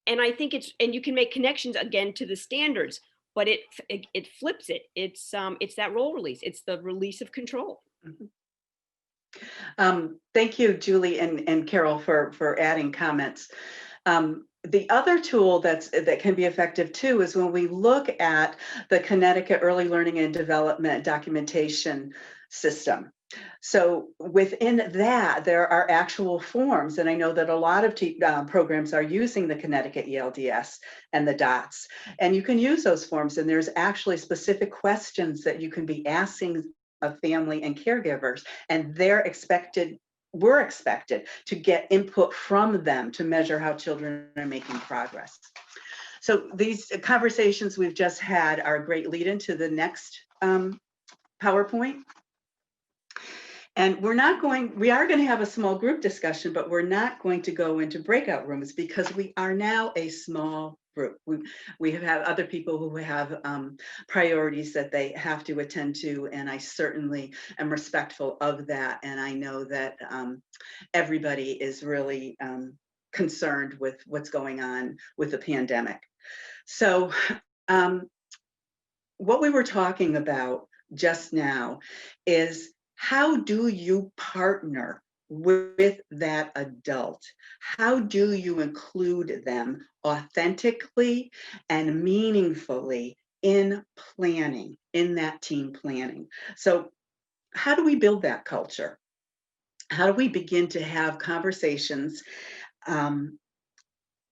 And I think and you can make connections again to the standards, but it flips it. It's that role release. It's the release of control. Mm-hmm. Thank you, Julie and Carol, for adding comments. The other tool that can be effective too is when we look at the Connecticut Early Learning and Development documentation system. So within that, there are actual forms, and I know that a lot of programs are using the Connecticut ELDS and the DOTS, and you can use those forms, and there's actually specific questions that you can be asking of family and caregivers, and we're expected to get input from them to measure how children are making progress. So these conversations we've just had are a great lead into the next PowerPoint. And we are going to have a small group discussion, but we're not going to go into breakout rooms because we are now a small group. We have other people who have priorities that they have to attend to, and I certainly am respectful of that. And I know that everybody is really concerned with what's going on with the pandemic. So what we were talking about just now is, how do you partner with that adult? How do you include them authentically and meaningfully in planning, in that team planning? So how do we build that culture? How do we begin to have conversations?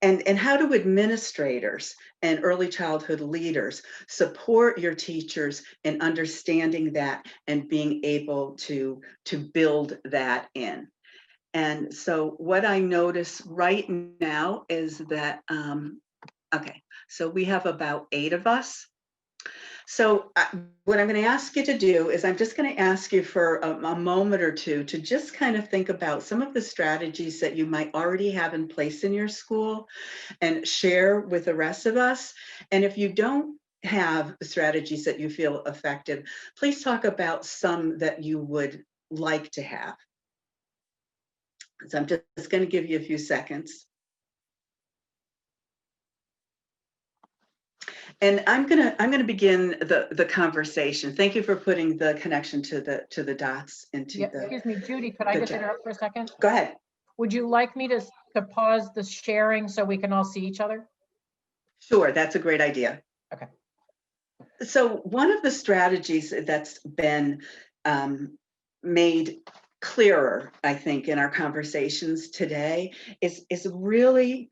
And how do administrators and early childhood leaders support your teachers in understanding that and being able to build that in? And so what I notice right now is that, okay, so we have about 8 of us. So what I'm going to ask you to do is I'm just going to ask you for a moment or two to just kind of think about some of the strategies that you might already have in place in your school and share with the rest of us. And if you don't have strategies that you feel effective, please talk about some that you would like to have. So I'm just going to give you a few seconds. And I'm gonna begin the conversation. Thank you for putting the connection to the dots into the. Excuse me, Judy, could I just interrupt for a second? Go ahead. Would you like me to pause the sharing so we can all see each other? Sure, that's a great idea. Okay. So one of the strategies that's been made clearer, I think, in our conversations today is really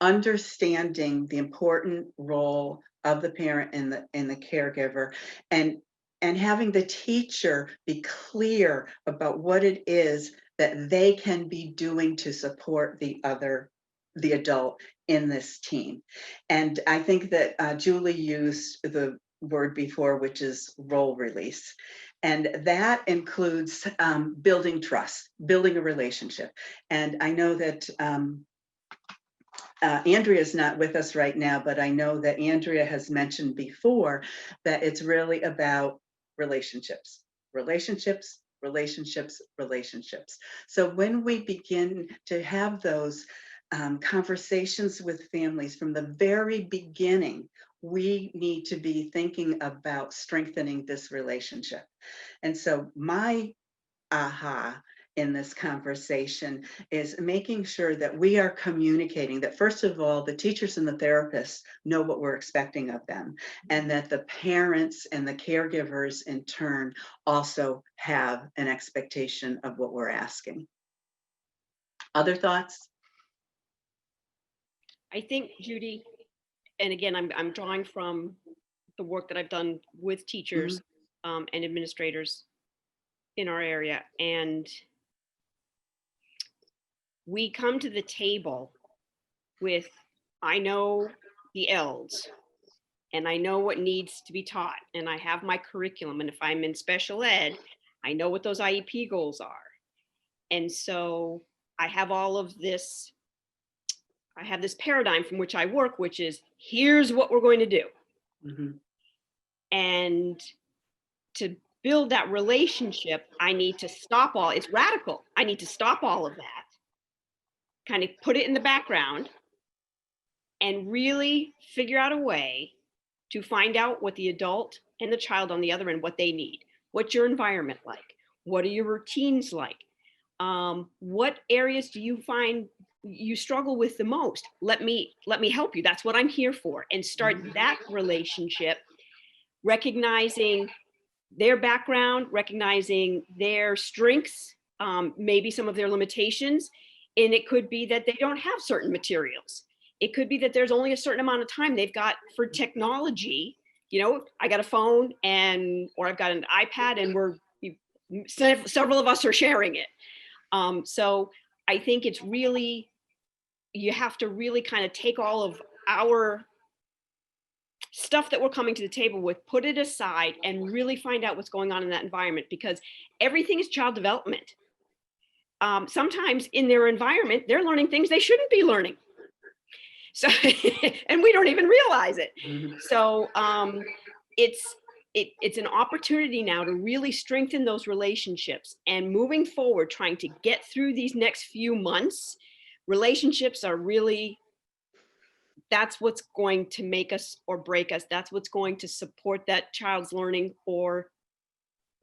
understanding the important role of the parent and the caregiver, and having the teacher be clear about what it is that they can be doing to support the adult in this team. And I think that Julie used the word before, which is role release. And that includes building trust, building a relationship. And I know that Andrea is not with us right now, but I know that Andrea has mentioned before that it's really about relationships, relationships, relationships, relationships. So when we begin to have those conversations with families from the very beginning, we need to be thinking about strengthening this relationship. And so my aha in this conversation is making sure that we are communicating that, first of all, the teachers and the therapists know what we're expecting of them, and that the parents and the caregivers in turn also have an expectation of what we're asking. Other thoughts? I think, Judy, and again, I'm drawing from the work that I've done with teachers and administrators in our area, and we come to the table with, I know the L's, and I know what needs to be taught, and I have my curriculum, and if I'm in special ed, I know what those IEP goals are. And so I have all of this, I have this paradigm from which I work, which is, here's what we're going to do. And to build that relationship, I need to stop all, it's radical. I need to stop all of that, kind of put it in the background, and really figure out a way to find out what the adult and the child on the other end, what they need. What's your environment like? What are your routines like? What areas do you find you struggle with the most? Let me help you. That's what I'm here for. And start that relationship, recognizing their background, recognizing their strengths, maybe some of their limitations. And it could be that they don't have certain materials. It could be that there's only a certain amount of time they've got for technology. You know, I got a phone or I've got an iPad, and several of us are sharing it. So I think it's really, you have to really kind of take all of our stuff that we're coming to the table with, put it aside, and really find out what's going on in that environment, because everything is child development. Sometimes in their environment, they're learning things they shouldn't be learning. So, and we don't even realize it. So it's an opportunity now to really strengthen those relationships, and moving forward, trying to get through these next few months. Relationships are really, that's what's going to make us or break us. That's what's going to support that child's learning or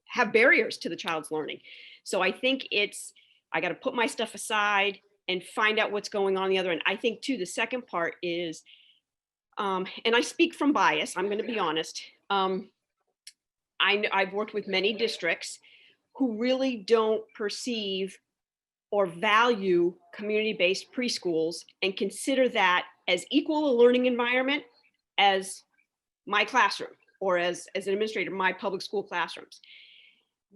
have barriers to the child's learning. So I think I got to put my stuff aside and find out what's going on the other end. I think too, the second part is, and I speak from bias, I'm going to be honest. I've worked with many districts who really don't perceive or value community-based preschools and consider that as equal a learning environment as my classroom, or as an administrator, my public school classrooms.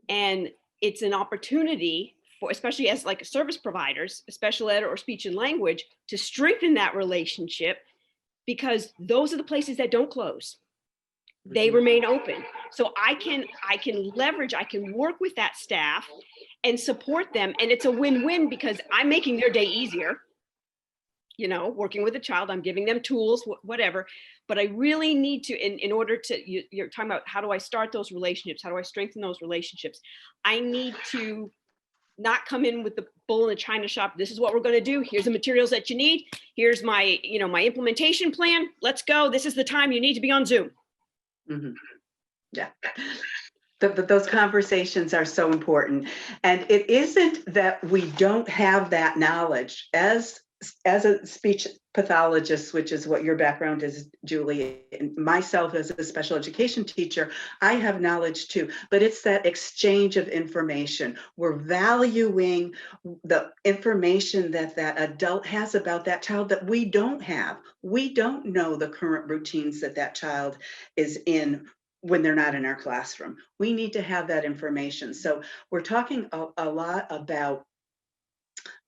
And it's an opportunity for, especially as like service providers, special ed or speech and language, to strengthen that relationship, because those are the places that don't close. They remain open. So I can leverage, I can work with that staff and support them. And it's a win-win, because I'm making their day easier. You know, working with a child, I'm giving them tools, whatever. But I really need to, in order to, you're talking about how do I start those relationships? How do I strengthen those relationships? I need to not come in with the bull in the china shop. This is what we're going to do. Here's the materials that you need. Here's my, my implementation plan. Let's go. This is the time you need to be on Zoom. Yeah. Those conversations are so important. And it isn't that we don't have that knowledge. As a speech pathologist, which is what your background is, Julie, and myself as a special education teacher, I have knowledge too, but it's that exchange of information. We're valuing the information that that adult has about that child that we don't have. We don't know the current routines that that child is in when they're not in our classroom. We need to have that information. So we're talking a lot about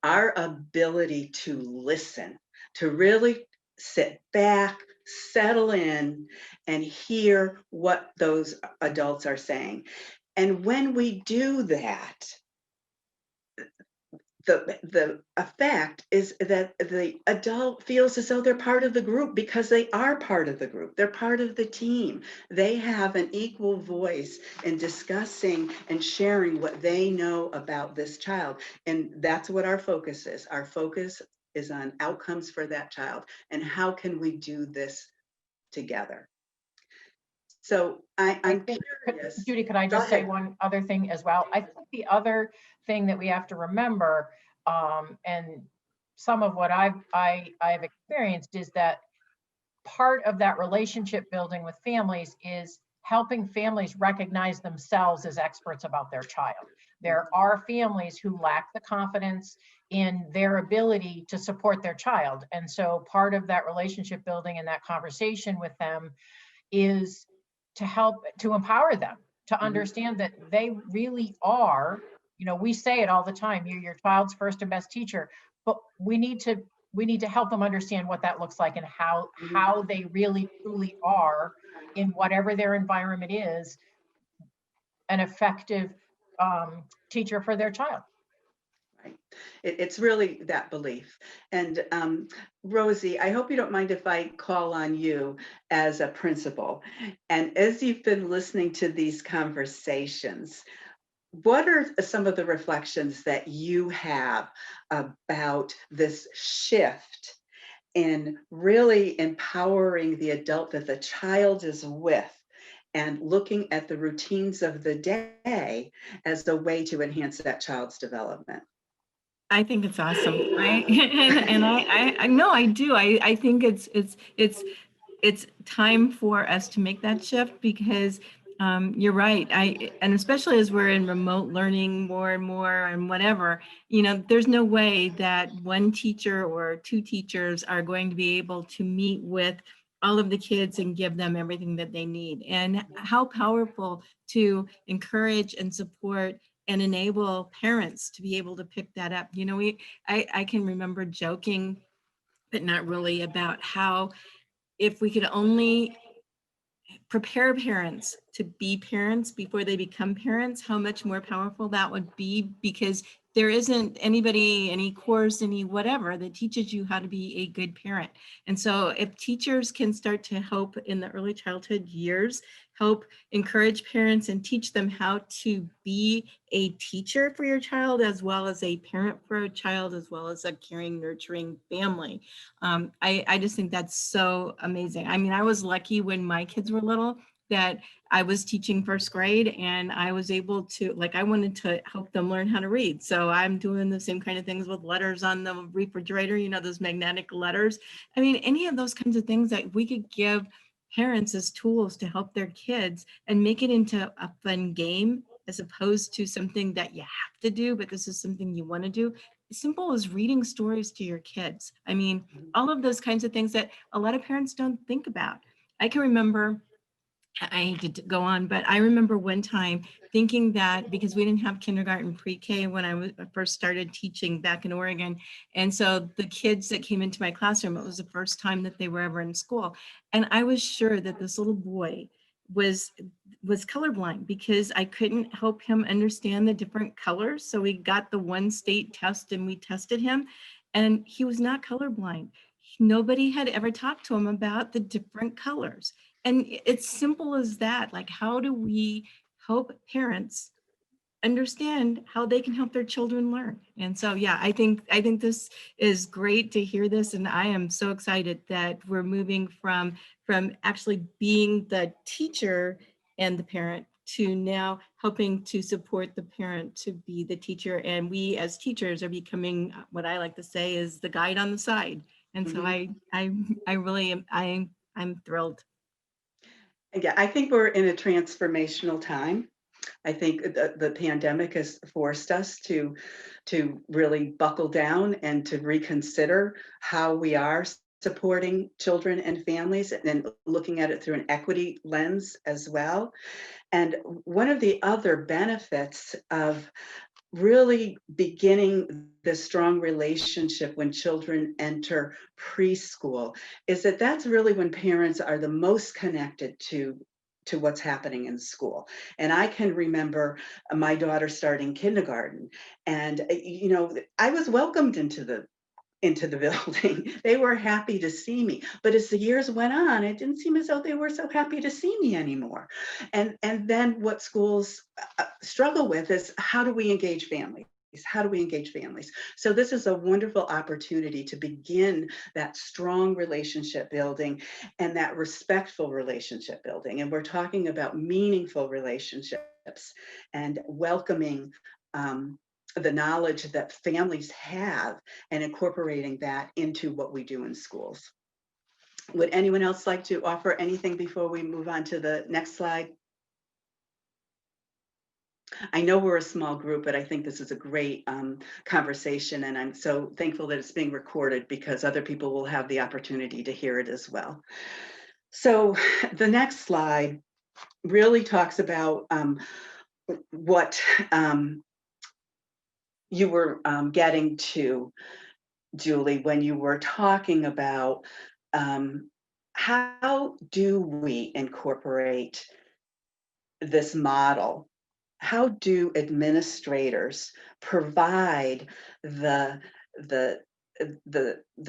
our ability to listen, to really sit back, settle in, and hear what those adults are saying. And when we do that, the effect is that the adult feels as though they're part of the group, because they are part of the group. They're part of the team. They have an equal voice in discussing and sharing what they know about this child. And that's what our focus is. Our focus is on outcomes for that child. And how can we do this together? So I'm curious. Judy, could I Go just say ahead. one other thing as well? I think the other thing that we have to remember, and some of what I've experienced, is that part of that relationship building with families is helping families recognize themselves as experts about their child. There are families who lack the confidence in their ability to support their child. And so part of that relationship building and that conversation with them is to help to empower them to understand that they really are, we say it all the time, you're your child's first and best teacher, but we need to help them understand what that looks like and how they really truly are, in whatever their environment is, an effective teacher for their child. Right. It's really that belief. And Rosie, I hope you don't mind if I call on you as a principal. And as you've been listening to these conversations, what are some of the reflections that you have about this shift in really empowering the adult that the child is with and looking at the routines of the day as a way to enhance that child's development? I think it's awesome, right? and I know I do. I think it's time for us to make that shift, because you're right. And especially as we're in remote learning more and more and whatever, there's no way that one teacher or two teachers are going to be able to meet with all of the kids and give them everything that they need. And how powerful to encourage and support and enable parents to be able to pick that up. I can remember joking, but not really, about how if we could only prepare parents to be parents before they become parents, how much more powerful that would be, because there isn't anybody, any course, any whatever that teaches you how to be a good parent. And so if teachers can start to help in the early childhood years, help encourage parents and teach them how to be a teacher for your child, as well as a parent for a child, as well as a caring, nurturing family. I just think that's so amazing. I mean, I was lucky when my kids were little that I was teaching first grade, and I was able to, I wanted to help them learn how to read. So I'm doing the same kind of things with letters on the refrigerator, those magnetic letters. I mean, any of those kinds of things that we could give parents as tools to help their kids and make it into a fun game, as opposed to something that you have to do, but this is something you want to do. As simple as reading stories to your kids. I mean, all of those kinds of things that a lot of parents don't think about. I can remember, I hate to go on, but I remember one time thinking that, because we didn't have kindergarten pre-K when I first started teaching back in Oregon. And so the kids that came into my classroom, it was the first time that they were ever in school. And I was sure that this little boy was colorblind, because I couldn't help him understand the different colors. So we got the one state test and we tested him, and he was not colorblind. Nobody had ever talked to him about the different colors. And it's simple as that. How do we help parents understand how they can help their children learn? And so, yeah, I think this is great to hear this. And I am so excited that we're moving from actually being the teacher and the parent to now helping to support the parent to be the teacher. And we as teachers are becoming, what I like to say, is the guide on the side. And so I really am, I'm thrilled. Yeah, I think we're in a transformational time. I think the pandemic has forced us to really buckle down and to reconsider how we are supporting children and families, and then looking at it through an equity lens as well. And one of the other benefits of really beginning this strong relationship when children enter preschool is that that's really when parents are the most connected to what's happening in school. And I can remember my daughter starting kindergarten, and I was welcomed into the building. They were happy to see me. But as the years went on, it didn't seem as though they were so happy to see me anymore. And then what schools struggle with is, how do we engage families? How do we engage families? So this is a wonderful opportunity to begin that strong relationship building and that respectful relationship building. And we're talking about meaningful relationships and welcoming the knowledge that families have and incorporating that into what we do in schools. Would anyone else like to offer anything before we move on to the next slide? I know we're a small group, but I think this is a great conversation, and I'm so thankful that it's being recorded because other people will have the opportunity to hear it as well. So the next slide really talks about what you were getting to, Julie, when you were talking about how do we incorporate this model? How do administrators provide the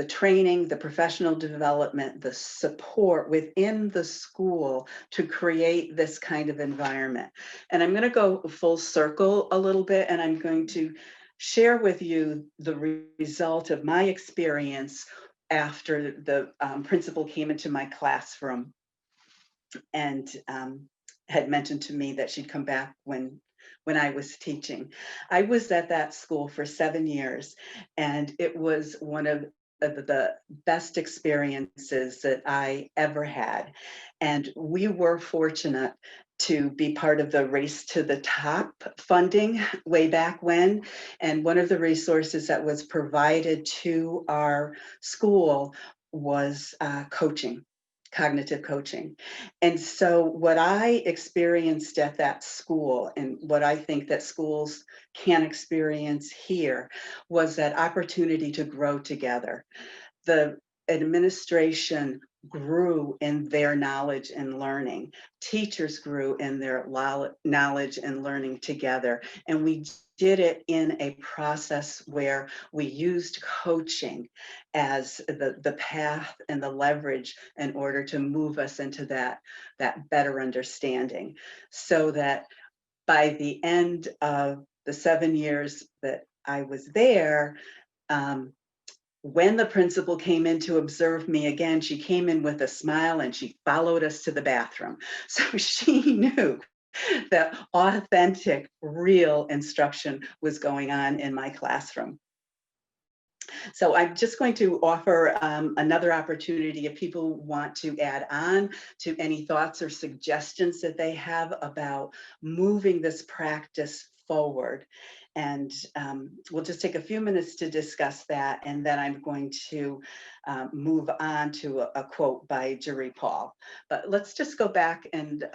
training, the professional development, the support within the school to create this kind of environment? And I'm going to go full circle a little bit, and I'm going to share with you the result of my experience after the principal came into my classroom and had mentioned to me that she'd come back when I was teaching. I was at that school for 7 years, and it was one of the best experiences that I ever had. And we were fortunate to be part of the Race to the Top funding way back when. And one of the resources that was provided to our school was coaching. Cognitive coaching. And so what I experienced at that school, and what I think that schools can experience here, was that opportunity to grow together. The administration grew in their knowledge and learning. Teachers grew in their knowledge and learning together. And we did it in a process where we used coaching as the path and the leverage in order to move us into that better understanding, so that by the end of the 7 years that I was there, when the principal came in to observe me again, she came in with a smile and she followed us to the bathroom. So she knew that authentic, real instruction was going on in my classroom. So I'm just going to offer another opportunity if people want to add on to any thoughts or suggestions that they have about moving this practice forward. And we'll just take a few minutes to discuss that, and then I'm going to move on to a quote by Jerry Paul. But let's just go back and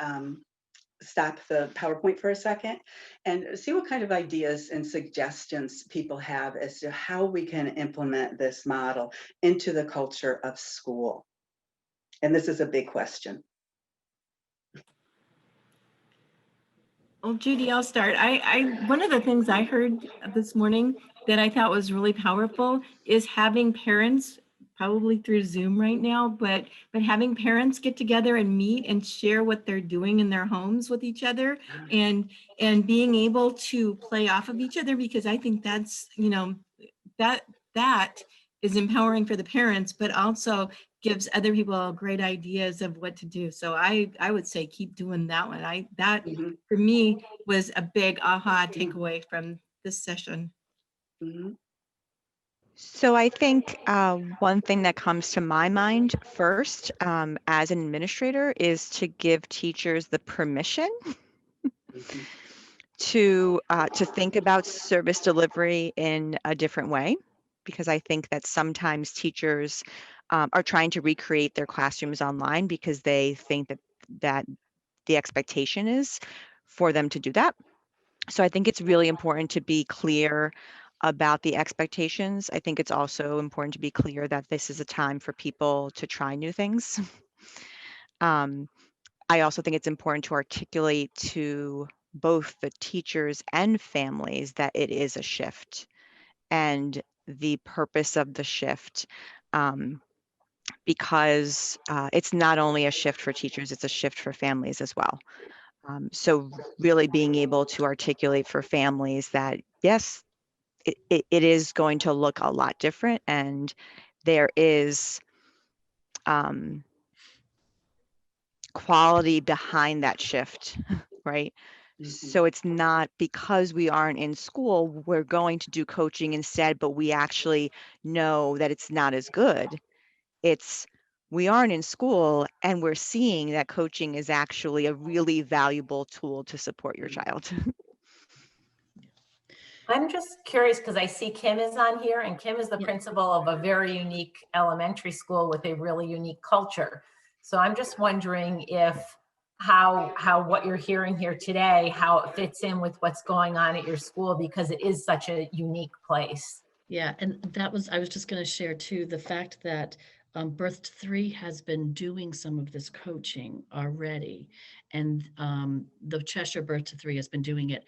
stop the PowerPoint for a second and see what kind of ideas and suggestions people have as to how we can implement this model into the culture of school. And this is a big question. Well, Judy, I'll start. One of the things I heard this morning that I thought was really powerful is having parents, probably through Zoom right now, but having parents get together and meet and share what they're doing in their homes with each other, and being able to play off of each other, because I think that's, you know, that is empowering for the parents, but also gives other people great ideas of what to do. So I would say keep doing that one. That for me was a big aha takeaway from this session. So I think one thing that comes to my mind first as an administrator is to give teachers the permission to think about service delivery in a different way, because I think that sometimes teachers are trying to recreate their classrooms online because they think that the expectation is for them to do that. So I think it's really important to be clear about the expectations. I think it's also important to be clear that this is a time for people to try new things. I also think it's important to articulate to both the teachers and families that it is a shift, and the purpose of the shift, because it's not only a shift for teachers, it's a shift for families as well. So really being able to articulate for families that, yes, it is going to look a lot different, and there is quality behind that shift, right? So it's not because we aren't in school, we're going to do coaching instead, but we actually know that it's not as good. It's we aren't in school and we're seeing that coaching is actually a really valuable tool to support your child. I'm just curious because I see Kim is on here, and Kim is the principal of a very unique elementary school with a really unique culture. So I'm just wondering if how what you're hearing here today, how it fits in with what's going on at your school, because it is such a unique place. Yeah, and I was just going to share too, the fact that Birth to Three has been doing some of this coaching already. And the Cheshire Birth to Three has been doing it.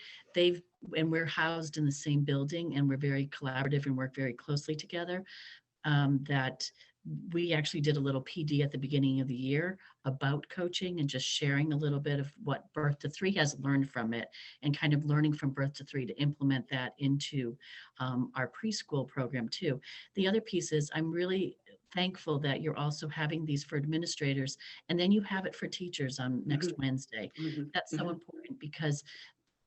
And we're housed in the same building, and we're very collaborative and work very closely together. That we actually did a little PD at the beginning of the year about coaching and just sharing a little bit of what Birth to Three has learned from it, and kind of learning from Birth to Three to implement that into our preschool program too. The other piece is I'm really thankful that you're also having these for administrators, and then you have it for teachers on next Wednesday. That's so important because,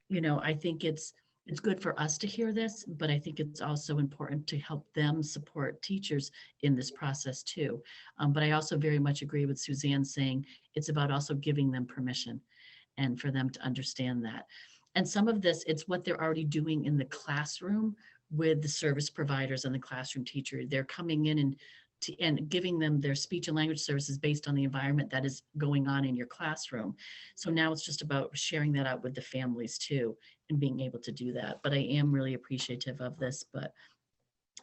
I think it's good for us to hear this, but I think it's also important to help them support teachers in this process too. But I also very much agree with Suzanne saying it's about also giving them permission and for them to understand that. And some of this, it's what they're already doing in the classroom with the service providers and the classroom teacher. They're coming in and giving them their speech and language services based on the environment that is going on in your classroom. So now it's just about sharing that out with the families too, and being able to do that. But I am really appreciative of this, but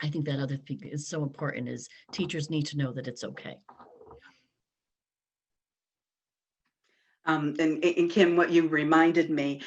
I think that other thing is so important is teachers need to know that it's okay. And Kim, what you reminded me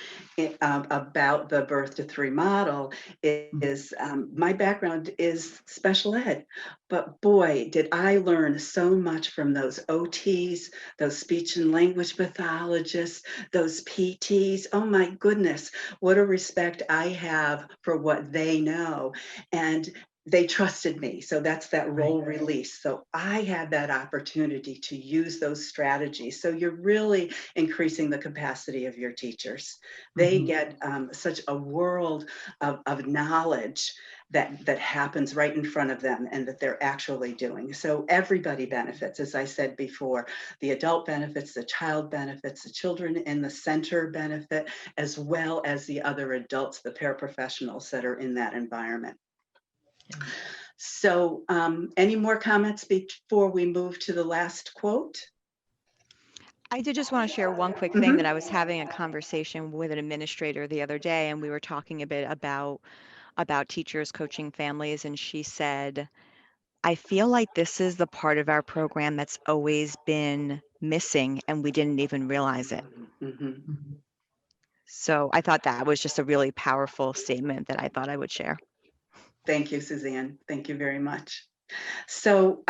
about the Birth to Three model is my background is special ed, but boy, did I learn so much from those OTs, those speech and language pathologists, those PTs. Oh my goodness, what a respect I have for what they know. And they trusted me. So that's that role release. So I had that opportunity to use those strategies. So you're really increasing the capacity of your teachers. They get such a world of knowledge that happens right in front of them and that they're actually doing. So everybody benefits, as I said before, the adult benefits, the child benefits, the children in the center benefit, as well as the other adults, the paraprofessionals that are in that environment. So any more comments before we move to the last quote? I did just want to share one quick thing that I was having a conversation with an administrator the other day, and we were talking a bit about teachers coaching families, and she said, I feel like this is the part of our program that's always been missing and we didn't even realize it. So I thought that was just a really powerful statement that I thought I would share. Thank you, Suzanne. Thank you very much. So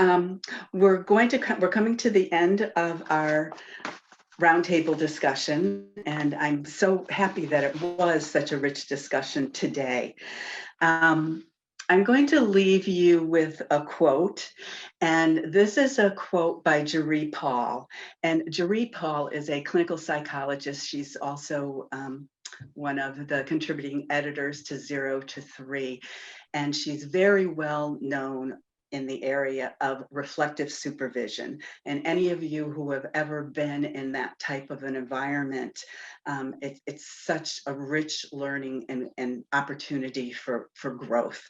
we're coming to the end of our roundtable discussion, and I'm so happy that it was such a rich discussion today. I'm going to leave you with a quote, and this is a quote by Jeree Paul. And Jeree Paul is a clinical psychologist. She's also one of the contributing editors to 0 to 3, and she's very well known in the area of reflective supervision. And any of you who have ever been in that type of an environment, it's such a rich learning and opportunity for growth.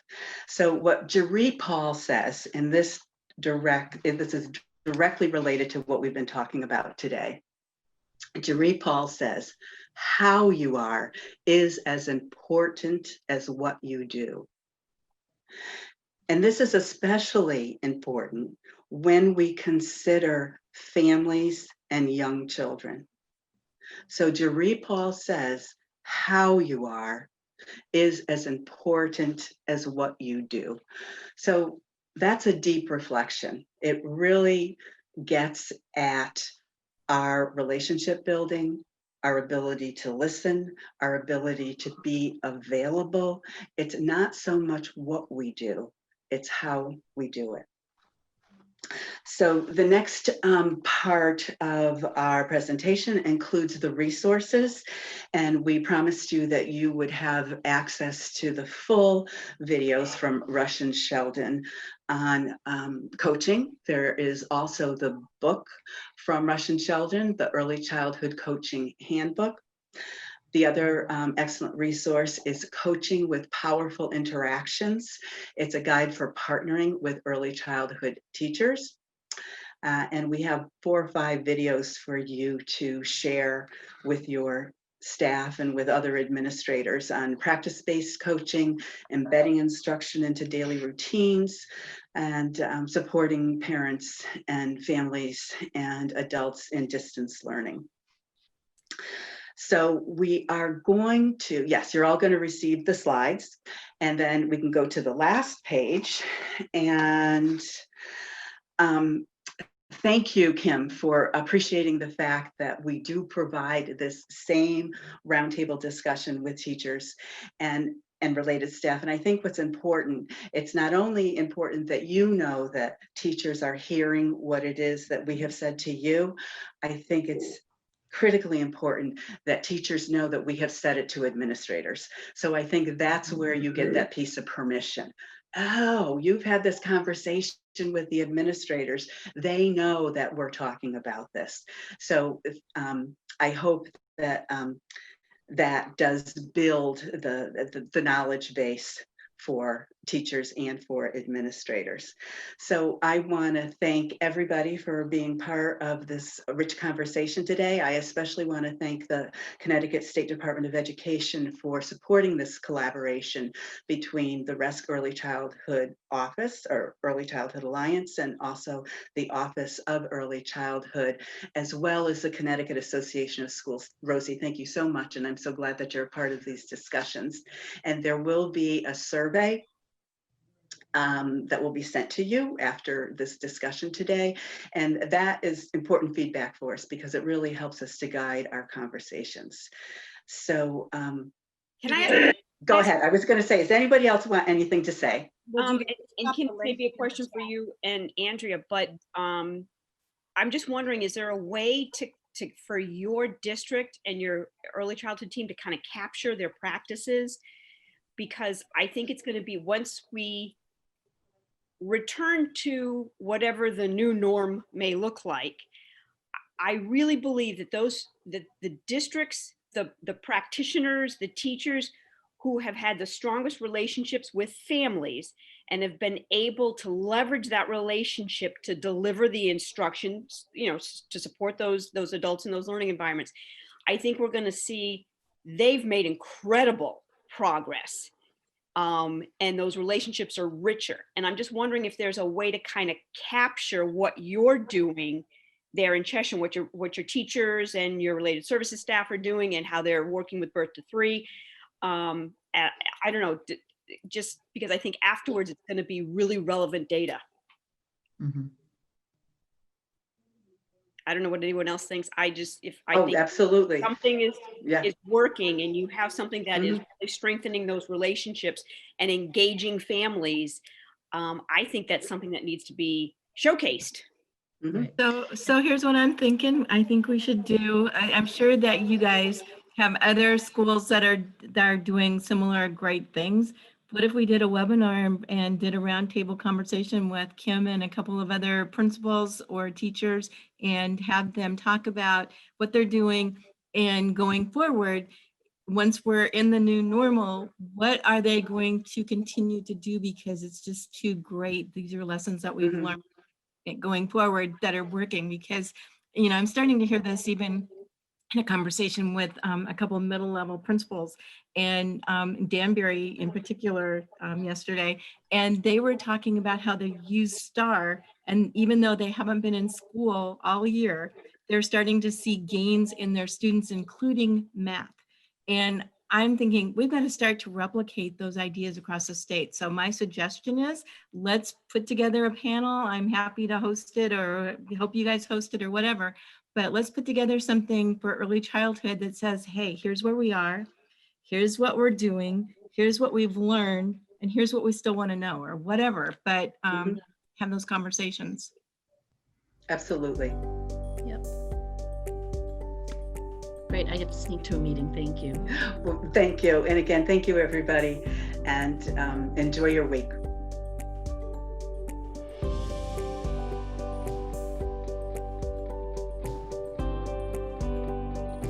So what Jeree Paul says, and this is directly related to what we've been talking about today. Jeree Paul says, how you are is as important as what you do. And this is especially important when we consider families and young children. So Jeree Paul says, how you are is as important as what you do. So that's a deep reflection. It really gets at our relationship building, our ability to listen, our ability to be available. It's not so much what we do, it's how we do it. So the next part of our presentation includes the resources, and we promised you that you would have access to the full videos from Rush and Sheldon on coaching. There is also the book from Rush and Sheldon, the Early Childhood Coaching Handbook. The other excellent resource is Coaching with Powerful Interactions. It's a guide for partnering with early childhood teachers. And we have 4 or 5 videos for you to share with your staff and with other administrators on practice-based coaching, embedding instruction into daily routines, and supporting parents and families and adults in distance learning. So we are going to, yes, you're all going to receive the slides, and then we can go to the last page. And thank you, Kim, for appreciating the fact that we do provide this same roundtable discussion with teachers and related staff. And I think what's important, it's not only important that you know that teachers are hearing what it is that we have said to you, I think it's critically important that teachers know that we have said it to administrators. So I think that's where you get that piece of permission. Oh, you've had this conversation with the administrators. They know that we're talking about this. So I hope that that does build the knowledge base for teachers and for administrators. So I want to thank everybody for being part of this rich conversation today. I especially want to thank the Connecticut State Department of Education for supporting this collaboration between the RESC Early Childhood Office, or Early Childhood Alliance, and also the Office of Early Childhood, as well as the Connecticut Association of Schools. Rosie, thank you so much, and I'm so glad that you're a part of these discussions. And there will be a survey that will be sent to you after this discussion today. And that is important feedback for us because it really helps us to guide our conversations. So can I go ahead. I was going to say, does anybody else want anything to say? And Kim, maybe a question for you and Andrea, but I'm just wondering, is there a way to for your district and your early childhood team to kind of capture their practices? Because I think it's going to be, once we return to whatever the new norm may look like, I really believe that the districts, the practitioners, the teachers who have had the strongest relationships with families and have been able to leverage that relationship to deliver the instructions, to support those adults in those learning environments, I think we're going to see they've made incredible progress. And those relationships are richer. And I'm just wondering if there's a way to kind of capture what you're doing there in Cheshire, what your teachers and your related services staff are doing, and how they're working with birth to 3. I don't know, just because I think afterwards it's going to be really relevant data. Mm-hmm. I don't know what anyone else thinks. I think absolutely, something is working, and you have something that is Mm-hmm. really strengthening those relationships and engaging families. I think that's something that needs to be showcased. Mm-hmm. So here's what I'm thinking. I think we should do, I'm sure that you guys have other schools that are doing similar great things. What if we did a webinar and did a roundtable conversation with Kim and a couple of other principals or teachers and have them talk about what they're doing and going forward, once we're in the new normal, what are they going to continue to do? Because it's just too great. These are lessons that we've learned going forward that are working, because, I'm starting to hear this even in a conversation with a couple of middle level principals and Danbury in particular yesterday, and they were talking about how they use STAR, and even though they haven't been in school all year, they're starting to see gains in their students, including math. And I'm thinking we've got to start to replicate those ideas across the state. So my suggestion is let's put together a panel. I'm happy to host it, or hope you guys host it or whatever, but let's put together something for early childhood that says, hey, here's where we are. Here's what we're doing. Here's what we've learned. And here's what we still want to know, or whatever, but have those conversations. Absolutely. Yep. Great, I get to sneak to a meeting, thank you. Well, thank you. And again, thank you, everybody, and enjoy your week.